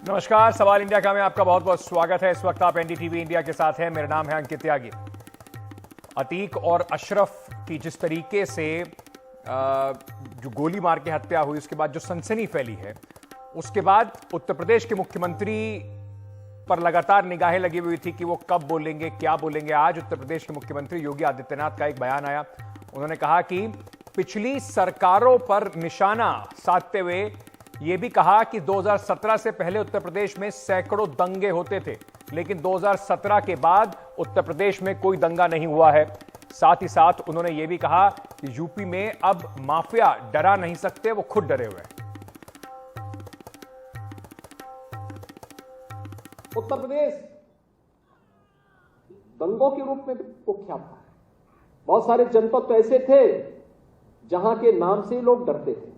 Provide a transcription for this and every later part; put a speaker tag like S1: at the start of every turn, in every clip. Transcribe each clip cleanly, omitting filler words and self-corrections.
S1: नमस्कार, सवाल इंडिया का में आपका बहुत बहुत स्वागत है। इस वक्त आप एनडीटीवी इंडिया के साथ हैं। मेरा नाम है अंकित त्यागी। अतीक और अशरफ की जिस तरीके से जो गोली मार के हत्या हुई, उसके बाद जो सनसनी फैली है, उसके बाद उत्तर प्रदेश के मुख्यमंत्री पर लगातार निगाहें लगी हुई थी कि वो कब बोलेंगे, क्या बोलेंगे। आज उत्तर प्रदेश के मुख्यमंत्री योगी आदित्यनाथ का एक बयान आया। उन्होंने कहा कि पिछली सरकारों पर निशाना साधते हुए यह भी कहा कि 2017 से पहले उत्तर प्रदेश में सैकड़ों दंगे होते थे, लेकिन 2017 के बाद उत्तर प्रदेश में कोई दंगा नहीं हुआ है। साथ ही साथ उन्होंने यह भी कहा कि यूपी में अब माफिया डरा नहीं सकते, वो खुद डरे हुए हैं।
S2: उत्तर प्रदेश दंगों के रूप में कुख्यात था। बहुत सारे जनपद तो ऐसे थे जहां के नाम से ही लोग डरते थे।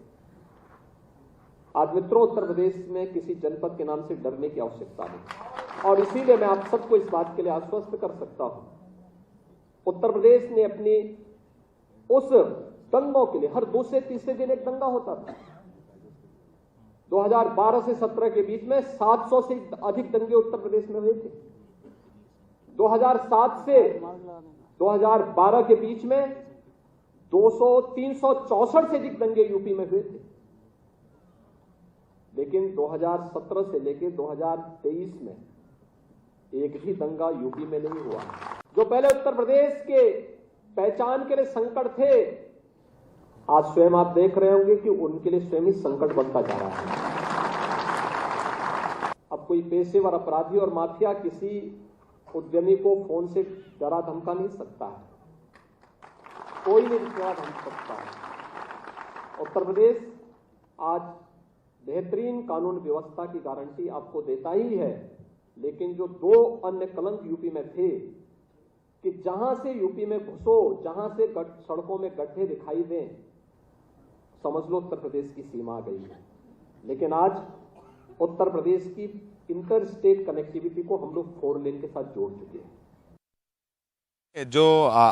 S2: आज मित्रों, उत्तर प्रदेश में किसी जनपद के नाम से डरने की आवश्यकता नहीं, और इसीलिए मैं आप सबको इस बात के लिए आश्वस्त कर सकता हूं, उत्तर प्रदेश ने अपनी उस दंगों के लिए हर दूसरे तीसरे दिन एक दंगा होता था। 2012 से 17 के बीच में 700 से अधिक दंगे उत्तर प्रदेश में हुए थे। 2007 से 2012 के बीच में 364 से अधिक दंगे यूपी में हुए थे। लेकिन 2017 से लेकर 2023 में एक भी दंगा यूपी में नहीं हुआ। जो पहले उत्तर प्रदेश के पहचान के लिए संकट थे, आज स्वयं आप देख रहे होंगे कि उनके लिए स्वयं ही संकट बनता जा रहा है। अब कोई पेशेवर अपराधी और माफिया किसी उद्यमी को फोन से डरा धमका नहीं सकता है, कोई नहीं डरा धमका सकता है। उत्तर प्रदेश आज बेहतरीन कानून व्यवस्था की गारंटी आपको देता ही है, लेकिन जो दो अन्य कलंक यूपी में थे कि जहां से यूपी में घुसो, जहां से सड़कों में गड्ढे दिखाई दें, समझ लो उत्तर प्रदेश की सीमा आ गई है। लेकिन आज उत्तर प्रदेश की इंटर स्टेट कनेक्टिविटी को हम लोग 4 लेन के साथ जोड़ चुके हैं।
S3: जो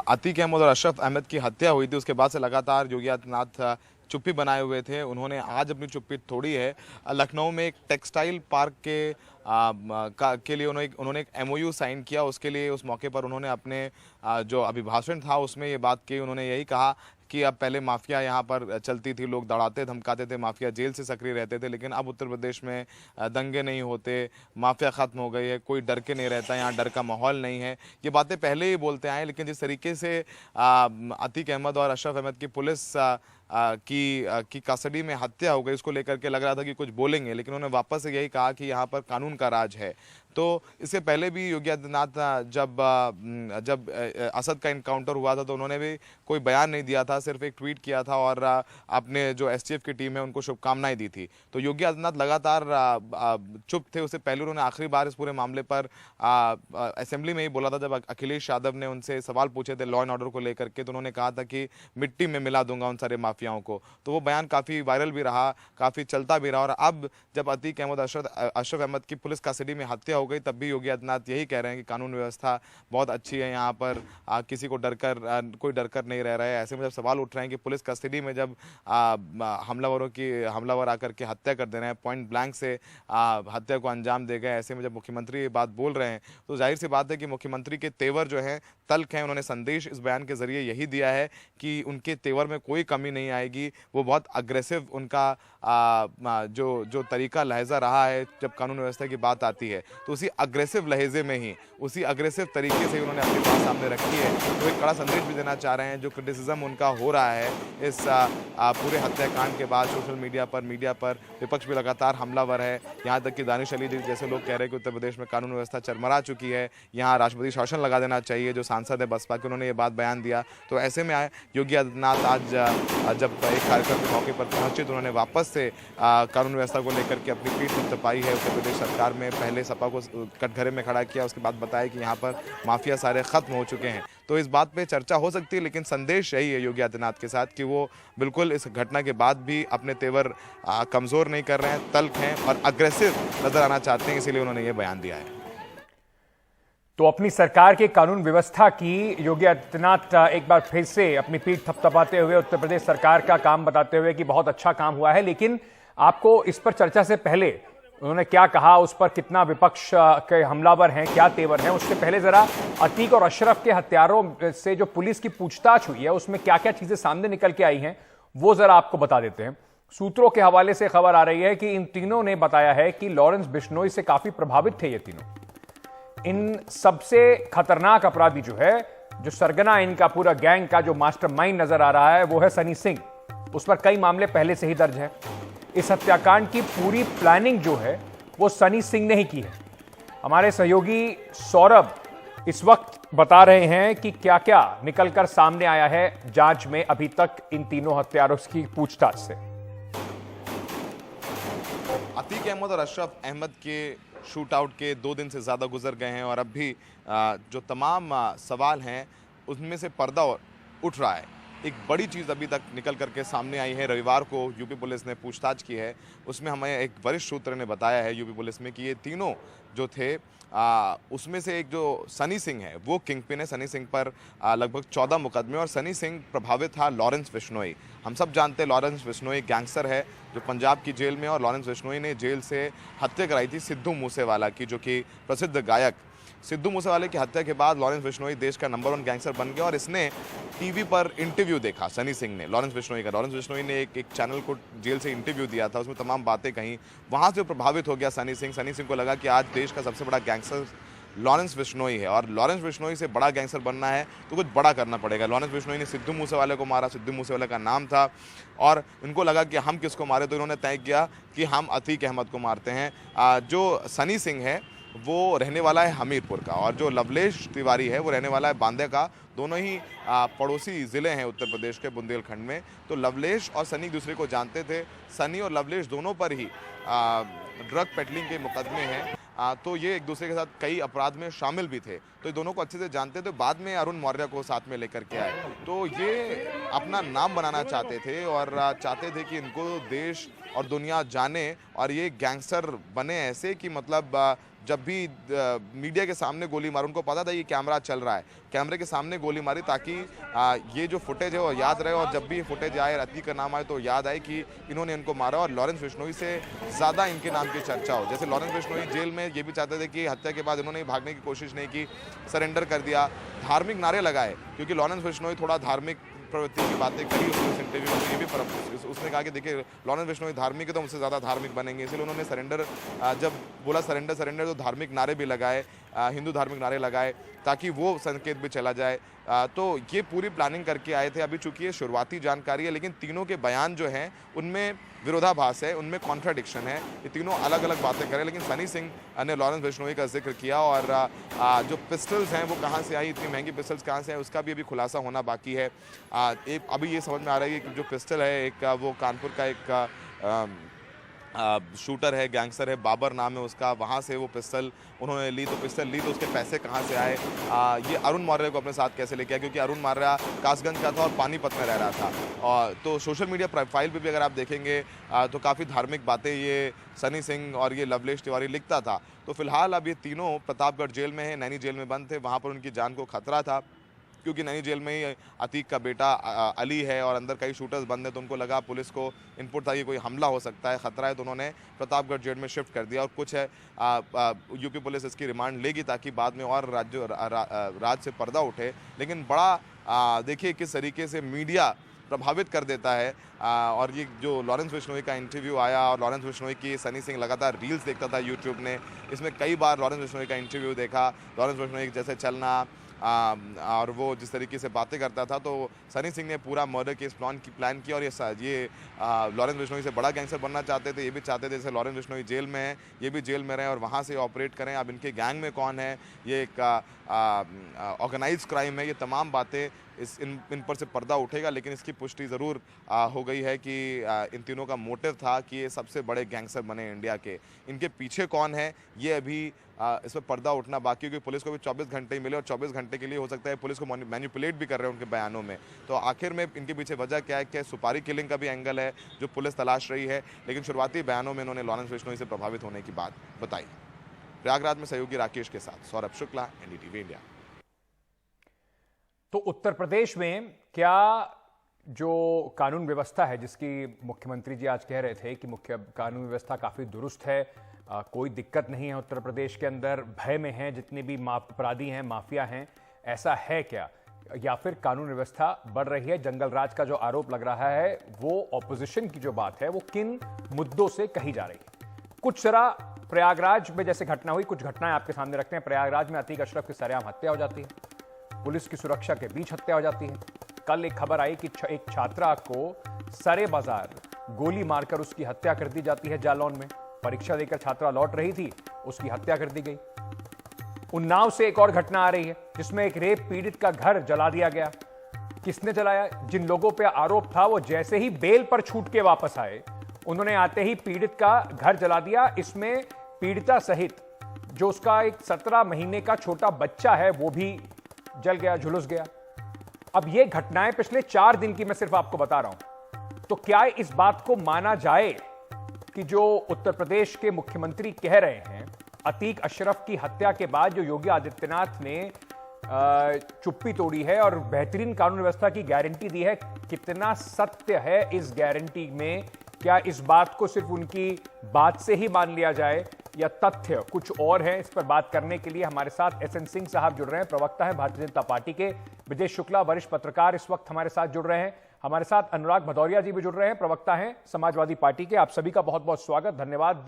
S3: अतीक अहमद और अशरफ अहमद की हत्या हुई थी, उसके बाद से लगातार योगी आदित्यनाथ चुप्पी बनाए हुए थे। उन्होंने आज अपनी चुप्पी तोड़ी है। लखनऊ में एक टेक्सटाइल पार्क के लिए उन्होंने एक MOU साइन किया। उसके लिए उस मौके पर उन्होंने अपने जो अभिभाषण था उसमें ये बात की। उन्होंने यही कहा कि अब पहले माफिया यहाँ पर चलती थी, लोग दौड़ाते धमकाते थे, माफिया जेल से सक्रिय रहते थे, लेकिन अब उत्तर प्रदेश में दंगे नहीं होते, माफिया ख़त्म हो गई है, कोई डर के नहीं रहता, यहाँ डर का माहौल नहीं है। ये बातें पहले ही बोलते आए, लेकिन जिस तरीके से अतीक अहमद और अशरफ अहमद की पुलिस की कस्टडी में हत्या हो गई, उसको लेकर के लग रहा था कि कुछ बोलेंगे, लेकिन उन्होंने वापस से यही कहा कि यहाँ पर कानून का राज है। तो इससे पहले भी योगी आदित्यनाथ जब असद का इनकाउंटर हुआ था तो उन्होंने भी कोई बयान नहीं दिया था, सिर्फ एक ट्वीट किया था और अपने जो STF की टीम है उनको शुभकामनाएं दी थी। तो योगी आदित्यनाथ लगातार चुप थे। उससे पहले उन्होंने आखिरी बार इस पूरे मामले पर असेंबली में ही बोला था, जब अखिलेश यादव ने उनसे सवाल पूछे थे लॉ एंड ऑर्डर को लेकर के, तो उन्होंने कहा था कि मिट्टी में मिला दूंगा उन सारे माफियाओं को। तो वो बयान काफ़ी वायरल भी रहा, काफ़ी चलता भी रहा। और अब जब अतीक अहमद अशरफ अहमद की पुलिस कस्टडी में हत्या हो गई, तब भी योगी आदित्यनाथ यही कह रहे हैं कि कानून व्यवस्था बहुत अच्छी है, यहाँ पर किसी को कोई डरकर नहीं रह रहा है। ऐसे में जब सवाल उठ रहे हैं कि पुलिस कस्टडी में जब हमलावर आकर के हत्या कर दे रहे हैं, पॉइंट ब्लैंक से हत्या को अंजाम दे गए, ऐसे में जब मुख्यमंत्री ये बात बोल रहे हैं तो जाहिर सी बात है कि मुख्यमंत्री के तेवर जो हैं तल्ख हैं। उन्होंने संदेश इस बयान के जरिए यही दिया है कि उनके तेवर में कोई कमी नहीं आएगी। वो बहुत अग्रेसिव उनका जो तरीका लहजा रहा है जब कानून व्यवस्था की बात आती है, तो उसी अग्रेसिव लहजे में ही, उसी अग्रेसिव तरीके से उन्होंने अपनी बात सामने रखी है। तो एक कड़ा संदेश भी देना चाह रहे हैं। जो क्रिटिसिज्म उनका हो रहा है इस पूरे हत्याकांड के बाद सोशल मीडिया पर विपक्ष भी लगातार हमलावर है। यहाँ तक कि दानिश अली जैसे लोग कह रहे हैं कि उत्तर प्रदेश में कानून व्यवस्था चरमरा चुकी है, यहाँ राष्ट्रपति शासन लगा देना चाहिए। जो सांसद है बसपा के, उन्होंने ये बात बयान दिया। तो ऐसे में योगी आदित्यनाथ आज जब एक कार्यक्रम के मौके पर पहुंचे तो उन्होंने वापस से कानून व्यवस्था को लेकर के अपनी पीठ थपथपाई है उत्तर प्रदेश सरकार में। पहले सपा को कटघरे में खड़ा किया, उसके बाद बताया कि यहाँ पर माफिया सारे खत्म हो चुके हैं। तो इस बात पे चर्चा हो सकती है, लेकिन संदेश यही है योगी आदित्यनाथ के साथ कि वो बिल्कुल इस घटना के बाद भी अपने तेवर कमज़ोर नहीं कर रहे हैं, तल्ख हैं और अग्रेसिव नजर आना चाहते हैं, इसीलिए उन्होंने ये बयान दिया है।
S1: तो अपनी सरकार के कानून व्यवस्था की योगी आदित्यनाथ एक बार फिर से अपनी पीठ थपथपाते हुए उत्तर प्रदेश सरकार का काम बताते हुए कि बहुत अच्छा काम हुआ है। लेकिन आपको इस पर चर्चा से पहले उन्होंने क्या कहा, उस पर कितना विपक्ष के हमलावर हैं, क्या तेवर हैं, उससे पहले जरा अतीक और अशरफ के हत्यारों से जो पुलिस की पूछताछ हुई है उसमें क्या क्या चीजें सामने निकल के आई हैं वो जरा आपको बता देते हैं। सूत्रों के हवाले से खबर आ रही है कि इन तीनों ने बताया है कि लॉरेंस बिश्नोई से काफी प्रभावित थे ये तीनों। इन सबसे खतरनाक अपराधी जो है, जो सरगना इनका पूरा गैंग का जो मास्टरमाइंड नजर आ रहा है वो है सनी सिंह। उस पर कई मामले पहले से ही दर्ज है। इस हत्याकांड की पूरी प्लानिंग जो है वो सनी सिंह ने ही की है। हमारे सहयोगी सौरभ इस वक्त बता रहे हैं कि क्या क्या निकलकर सामने आया है जांच में अभी तक इन तीनों हत्यारों की पूछताछ से।
S3: अतीक अहमद और अशरफ अहमद के शूट आउट के 2 दिन से ज़्यादा गुजर गए हैं और अब भी जो तमाम सवाल हैं उनमें से पर्दा उठ रहा है। एक बड़ी चीज़ अभी तक निकल करके सामने आई है। रविवार को यूपी पुलिस ने पूछताछ की है, उसमें हमें एक वरिष्ठ सूत्र ने बताया है यूपी पुलिस में कि ये तीनों जो थे उसमें से एक जो सनी सिंह है वो किंग पिन है। सनी सिंह पर लगभग 14 मुकदमे और सनी सिंह प्रभावित था लॉरेंस बिश्नोई। हम सब जानते हैं लॉरेंस बिश्नोई गैंगस्टर है जो पंजाब की जेल में, और लॉरेंस बिश्नोई ने जेल से हत्या कराई थी सिद्धू मूसेवाला की, जो कि प्रसिद्ध गायक। सिद्धू मूसेवाले की हत्या के बाद लॉरेंस बिश्नोई देश का नंबर 1 गैंगस्टर बन गया और इसने टीवी पर इंटरव्यू देखा सनी सिंह ने लॉरेंस बिश्नोई का। लॉरेंस बिश्नोई ने एक चैनल को जेल से इंटरव्यू दिया था, उसमें तमाम बातें कहीं। वहाँ से प्रभावित हो गया सनी सिंह। सनी सिंह को लगा कि आज देश का सबसे बड़ा गैंगस्टर लॉरेंस बिश्नोई है और लॉरेंस बिश्नोई से बड़ा गैंगस्टर बनना है तो कुछ बड़ा करना पड़ेगा। लॉरेंस बिश्नोई ने सिद्धू मूसेवाले को मारा, सिद्धू मूसेवाले का नाम था, और इनको लगा कि हम किसको मारे, तो इन्होंने तय किया कि हम अतीक अहमद को मारते हैं। जो सनी सिंह है वो रहने वाला है हमीरपुर का और जो लवलेश तिवारी है वो रहने वाला है बांदे का। दोनों ही पड़ोसी ज़िले हैं उत्तर प्रदेश के बुंदेलखंड में। तो लवलेश और सनी एक दूसरे को जानते थे। सनी और लवलेश दोनों पर ही ड्रग पेडलिंग के मुकदमे हैं। तो ये एक दूसरे के साथ कई अपराध में शामिल भी थे, तो ये दोनों को अच्छे से जानते थे। बाद में अरुण मौर्य को साथ में लेकर के आए, तो ये अपना नाम बनाना चाहते थे और चाहते थे कि इनको देश और दुनिया जाने और ये गैंगस्टर बने ऐसे कि मतलब जब भी मीडिया के सामने गोली मारो, उनको पता था ये कैमरा चल रहा है, कैमरे के सामने गोली मारी ताकि ये जो फुटेज है वो याद रहे और जब भी फुटेज आए, अतीक का नाम आए तो याद आए कि इन्होंने इनको मारा और लॉरेंस बिश्नोई से ज़्यादा इनके नाम की चर्चा हो। जैसे लॉरेंस बिश्नोई जेल में ये भी चाहते थे कि हत्या के बाद इन्होंने भागने की कोशिश नहीं की, सरेंडर कर दिया, धार्मिक नारे लगाए, क्योंकि लॉरेंस बिश्नोई थोड़ा धार्मिक प्रवृत्ति की बातें करी उसने उस इंटरव्यू में। ये भी उसने कहा कि देखिए लॉरेंस बिश्नोई धार्मिक है तो हमसे ज़्यादा धार्मिक बनेंगे, इसलिए उन्होंने सरेंडर, जब बोला सरेंडर सरेंडर तो धार्मिक नारे भी लगाए, हिंदू धार्मिक नारे लगाए ताकि वो संकेत भी चला जाए। तो ये पूरी प्लानिंग करके आए थे। अभी चूंकि ये शुरुआती जानकारी है लेकिन तीनों के बयान जो हैं उनमें विरोधाभास है, उनमें कॉन्ट्राडिक्शन है। ये तीनों अलग अलग बातें करें, लेकिन सनी सिंह ने लॉरेंस बिश्नोई का जिक्र किया और जो पिस्टल्स हैं वो कहाँ से आई, इतनी महंगी पिस्टल्स कहाँ से हैं, उसका भी अभी खुलासा होना बाकी है। अभी ये समझ में आ रहा है कि जो पिस्टल है एक वो कानपुर का एक शूटर है, गैंगस्टर है, बाबर नाम है उसका, वहाँ से वो पिस्टल उन्होंने ली। तो पिस्टल ली तो उसके पैसे कहाँ से आए, ये अरुण मौर्य को अपने साथ कैसे लेके आया, क्योंकि अरुण मौर्य कासगंज का था और पानीपत में रह रहा था। और तो सोशल मीडिया प्रोफाइल पे भी अगर आप देखेंगे तो काफ़ी धार्मिक बातें ये सनी सिंह और ये लवलेश तिवारी लिखता था। तो फिलहाल अब ये तीनों प्रतापगढ़ जेल में है, नैनी जेल में बंद थे, वहाँ पर उनकी जान को खतरा था क्योंकि नई जेल में ही अतीक का बेटा अली है और अंदर कई शूटर्स बंद हैं, तो उनको लगा, पुलिस को इनपुट था कि कोई हमला हो सकता है, खतरा है, तो उन्होंने प्रतापगढ़ जेल में शिफ्ट कर दिया। और कुछ है यूपी पुलिस इसकी रिमांड लेगी ताकि बाद में और राज्य से पर्दा उठे। लेकिन बड़ा देखिए किस तरीके से मीडिया प्रभावित कर देता है। और ये जो लॉरेंस बिश्नोई का इंटरव्यू आया और लॉरेंस बिश्नोई की सनी सिंह लगातार रील्स देखता था यूट्यूब ने, इसमें कई बार लॉरेंस बिश्नोई का इंटरव्यू देखा, लॉरेंस बिश्नोई जैसे चलना और वो जिस तरीके से बातें करता था, तो सनी सिंह ने पूरा मर्डर केस प्लान किया और ये लॉरेंस बिश्नोई से बड़ा गैंगस्टर बनना चाहते थे। ये भी चाहते थे जैसे लॉरेंस बिश्नोई जेल में है, ये भी जेल में रहें और वहाँ से ऑपरेट करें। अब इनके गैंग में कौन है, ये एक ऑर्गेनाइज क्राइम है, ये तमाम बातें इन पर से पर्दा उठेगा। लेकिन इसकी पुष्टि ज़रूर हो गई है कि इन तीनों का मोटिव था कि ये सबसे बड़े गैंगस्टर बने इंडिया के। इनके पीछे कौन है ये अभी इस पर पर्दा उठना बाकी है, क्योंकि पुलिस को भी 24 घंटे ही मिले और 24 घंटे के लिए हो सकता है पुलिस को मैनिपुलेट भी कर रहे हैं उनके बयानों में। तो आखिर में इनके पीछे वजह क्या है, क्या सुपारी किलिंग का भी एंगल है जो पुलिस तलाश रही है। लेकिन शुरुआती बयानों में इन्होंने लॉरेंस बिश्नोई से प्रभावित होने की बात बताई। प्रयागराज में सहयोगी राकेश के साथ सौरभ शुक्ला, एनडीटीवी इंडिया।
S1: तो उत्तर प्रदेश में क्या जो कानून व्यवस्था है, जिसकी मुख्यमंत्री जी आज कह रहे थे कि मुख्य कानून व्यवस्था काफी दुरुस्त है, कोई दिक्कत नहीं है उत्तर प्रदेश के अंदर, भय में हैं जितने भी अपराधी हैं, माफिया हैं, ऐसा है क्या? या फिर कानून व्यवस्था बढ़ रही है? जंगल राज का जो आरोप लग रहा है वो ऑपोजिशन की जो बात है वो किन मुद्दों से कही जा रही है? कुछ जरा प्रयागराज में जैसे घटना हुई, कुछ घटनाएं आपके सामने रखते हैं। प्रयागराज में अतीक अशरफ की सरेआम हत्या हो जाती है, पुलिस की सुरक्षा के बीच हत्या हो जाती है। कल एक खबर आई कि एक छात्रा को सरे बाजार गोली मारकर उसकी हत्या कर दी जाती है जालौन में। परीक्षा देकर छात्रा लौट रही थी, उसकी हत्या कर दी गई। उन्नाव से एक और घटना आ रही है जिसमें एक रेप पीड़ित का घर जला दिया गया। किसने जलाया? जिन लोगों पर आरोप था वो जैसे ही बेल पर छूट के वापस आए, उन्होंने आते ही पीड़ित का घर जला दिया। इसमें पीड़िता सहित जो उसका एक 17 महीने का छोटा बच्चा है वो भी जल गया, झुलस गया। अब ये घटनाएं पिछले 4 दिन की मैं सिर्फ आपको बता रहा हूं। तो क्या इस बात को माना जाए कि जो उत्तर प्रदेश के मुख्यमंत्री कह रहे हैं, अतीक अशरफ की हत्या के बाद जो योगी आदित्यनाथ ने चुप्पी तोड़ी है और बेहतरीन कानून व्यवस्था की गारंटी दी है, कितना सत्य है इस गारंटी में? क्या इस बात को सिर्फ उनकी बात से ही मान लिया जाए या तथ्य कुछ और है? इस पर बात करने के लिए हमारे साथ एसएन सिंह साहब जुड़ रहे हैं, प्रवक्ता है भारतीय जनता पार्टी के। विजय शुक्ला वरिष्ठ पत्रकार इस वक्त हमारे साथ जुड़ रहे हैं। हमारे साथ अनुराग भदौरिया जी भी जुड़ रहे हैं, प्रवक्ता हैं समाजवादी पार्टी के। आप सभी का बहुत बहुत स्वागत, धन्यवाद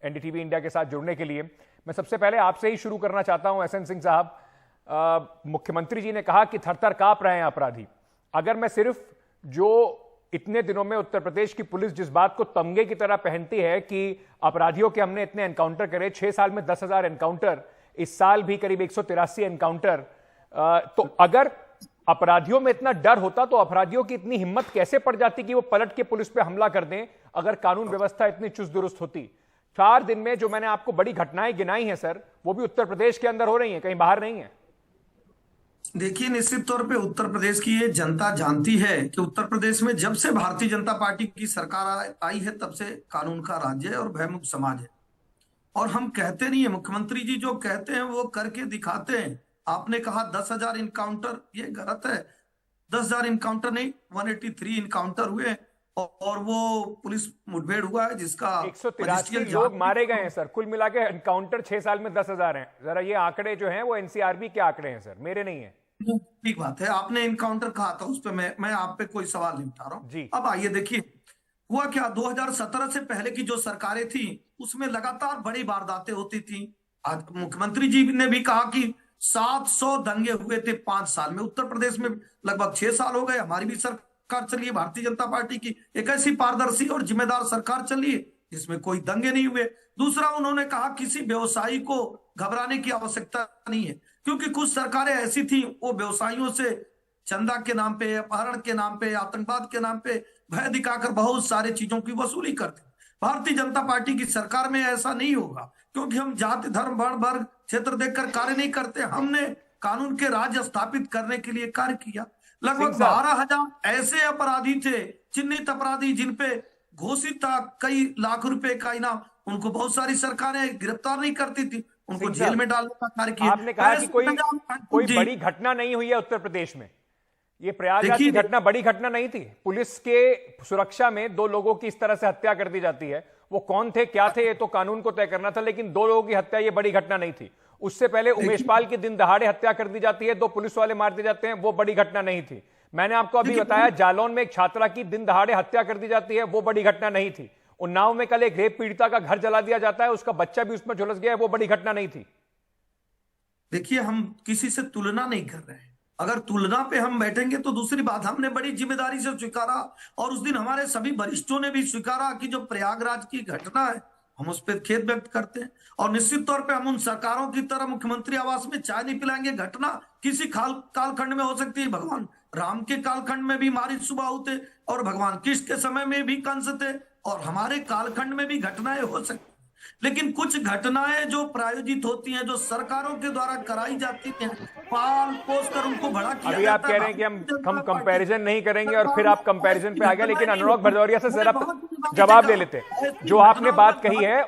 S1: एनडीटीवी इंडिया के साथ जुड़ने के लिए। मैं सबसे पहले आपसे ही शुरू करना चाहता हूं एसएन सिंह साहब। मुख्यमंत्री जी ने कहा कि थर-थर कांप रहे हैं अपराधी। अगर मैं सिर्फ जो इतने दिनों में उत्तर प्रदेश की पुलिस जिस बात को तमगे की तरह पहनती है कि अपराधियों के हमने इतने एनकाउंटर करे, 6 साल में 10,000 एनकाउंटर, इस साल भी करीब 183 एनकाउंटर, तो अगर अपराधियों में इतना डर होता तो अपराधियों की इतनी हिम्मत कैसे पड़ जाती कि वो पलट के पुलिस पे हमला कर दें? अगर कानून व्यवस्था इतनी चुस्त दुरुस्त होती। 4 दिन में जो मैंने आपको बड़ी घटनाएं गिनाई हैं सर, वो भी उत्तर प्रदेश के अंदर हो रही हैं, कहीं बाहर नहीं है।
S4: देखिए, निश्चित तौर पे उत्तर प्रदेश की ये जनता जानती है कि उत्तर प्रदेश में जब से भारतीय जनता पार्टी की सरकार आई है तब से कानून का राज्य है और भयमुक्त समाज है। और हम कहते नहीं है, मुख्यमंत्री जी जो कहते हैं वो करके दिखाते हैं। आपने कहा 10,000 इनकाउंटर, ये गलत है। 10,000 इनकाउंटर नहीं, 183 इनकाउंटर हुए और वो पुलिस मुठभेड़ हुआ है जिसका
S1: 183 लोग मारे गए हैं सर। कुल मिला के एनकाउंटर 6 साल में 10,000 हैं। जरा ये आंकड़े जो हैं वो एनसीआरबी के आंकड़े हैं सर, मेरे नहीं है।
S4: ठीक बात है, आपने इनकाउंटर कहा था, उस पर मैं आप पे कोई सवाल नहीं उठा रहा हूं। अब आइए देखिए, हुआ क्या, 2017 से पहले की जो सरकारें थी उसमें लगातार बड़ी वारदातें होती थी। आज मुख्यमंत्री जी ने भी कहा कि 700 दंगे हुए थे 5 साल में। उत्तर प्रदेश में लगभग 6 साल हो गए, हमारी भी सरकार चली है, भारतीय जनता पार्टी की एक ऐसी पारदर्शी और जिम्मेदार सरकार चली है जिसमें कोई दंगे नहीं हुए। दूसरा, उन्होंने कहा किसी व्यवसायी को घबराने की आवश्यकता नहीं है, क्योंकि कुछ सरकारें ऐसी थी वो व्यवसायियों से चंदा के नाम पे, अपहरण के नाम पे, आतंकवाद के नाम पे भय दिखाकर बहुत सारी चीजों की वसूली करते। भारतीय जनता पार्टी की सरकार में ऐसा नहीं होगा, क्योंकि हम जाति, धर्म, वर्ण, वर्ग, क्षेत्र देखकर कार्य नहीं करते। हमने कानून के राज स्थापित करने के लिए कार्य किया। लगभग 12,000 ऐसे अपराधी थे, चिन्हित अपराधी, जिनपे घोषित था कई लाख रुपए का इनाम, उनको बहुत सारी सरकारें गिरफ्तार नहीं करती थी, उनको जेल में डालने का कार्य किया।
S1: आपने कहा कि कोई बड़ी घटना नहीं हुई है उत्तर प्रदेश में। ये प्रयागराज की घटना बड़ी घटना नहीं थी। पुलिस के सुरक्षा में 2 लोगों की इस तरह से हत्या कर दी जाती है। वो कौन थे, क्या थे, ये तो कानून को तय करना था, लेकिन 2 लोगों की हत्या ये बड़ी घटना नहीं थी। उससे पहले उमेश पाल की दिन दहाड़े हत्या कर दी जाती है, 2 पुलिस वाले मार दिए जाते हैं, वो बड़ी घटना नहीं थी। मैंने आपको अभी बताया जालौन में एक छात्रा की दिन दहाड़े हत्या कर दी जाती है, वो बड़ी घटना नहीं थी। उन्नाव में कल एक रेप पीड़िता का घर जला दिया जाता है, उसका बच्चा भी उसमें झुलस गया है, वो बड़ी घटना नहीं थी।
S4: देखिए, हम किसी से तुलना नहीं कर रहे हैं। अगर तुलना पे हम बैठेंगे तो दूसरी बात, हमने बड़ी जिम्मेदारी से स्वीकारा और उस दिन हमारे सभी वरिष्ठों ने भी स्वीकारा कि जो प्रयागराज की घटना है हम उस पर खेद व्यक्त करते हैं। और निश्चित तौर पे हम उन सरकारों की तरह मुख्यमंत्री आवास में चाय नहीं पिलाएंगे। घटना किसी कालखंड में हो सकती है। भगवान राम के कालखंड में भी मारिच सुबाहु थे और भगवान कृष्ण के समय में भी कंस थे और हमारे कालखंड में भी घटनाएं हो सकती, लेकिन कुछ घटनाएं जो प्रायोजित होती हैं, जो सरकारों के द्वारा कराई जाती हैं, पाल पोस कर उनको बड़ा किया
S1: अभी आप कह रहे हैं कि हम कंपैरिजन नहीं करेंगे और फिर आप कंपैरिजन पे आ गए। लेकिन अनुराग भदौरिया से जरा जवाब ले लेते हैं, जो आपने बात कही है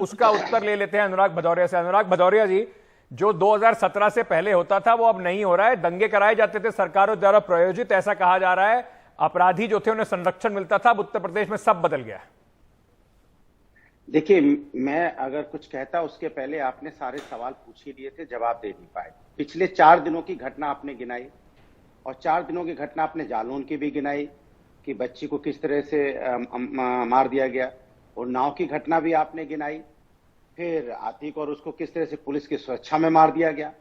S1: उसका उत्तर ले लेते हैं अनुराग भदौरिया से। अनुराग भदौरिया जी, जो 2017 से पहले होता था वो अब नहीं हो रहा है। दंगे कराए जाते थे सरकारों द्वारा प्रायोजित, ऐसा कहा जा रहा है। अपराधी जो थे उन्हें संरक्षण मिलता था। अब उत्तर प्रदेश में सब बदल गया है।
S5: देखिए, मैं अगर कुछ कहता उसके पहले आपने सारे सवाल पूछ ही लिए थे, जवाब दे नहीं पाए। पिछले 4 दिनों की घटना आपने गिनाई और 4 दिनों की घटना आपने जालौन की भी गिनाई कि बच्ची को किस तरह से मार दिया गया, और नाव की घटना भी आपने गिनाई, फिर आतिक और उसको किस तरह से पुलिस की सुरक्षा में मार दिया गया।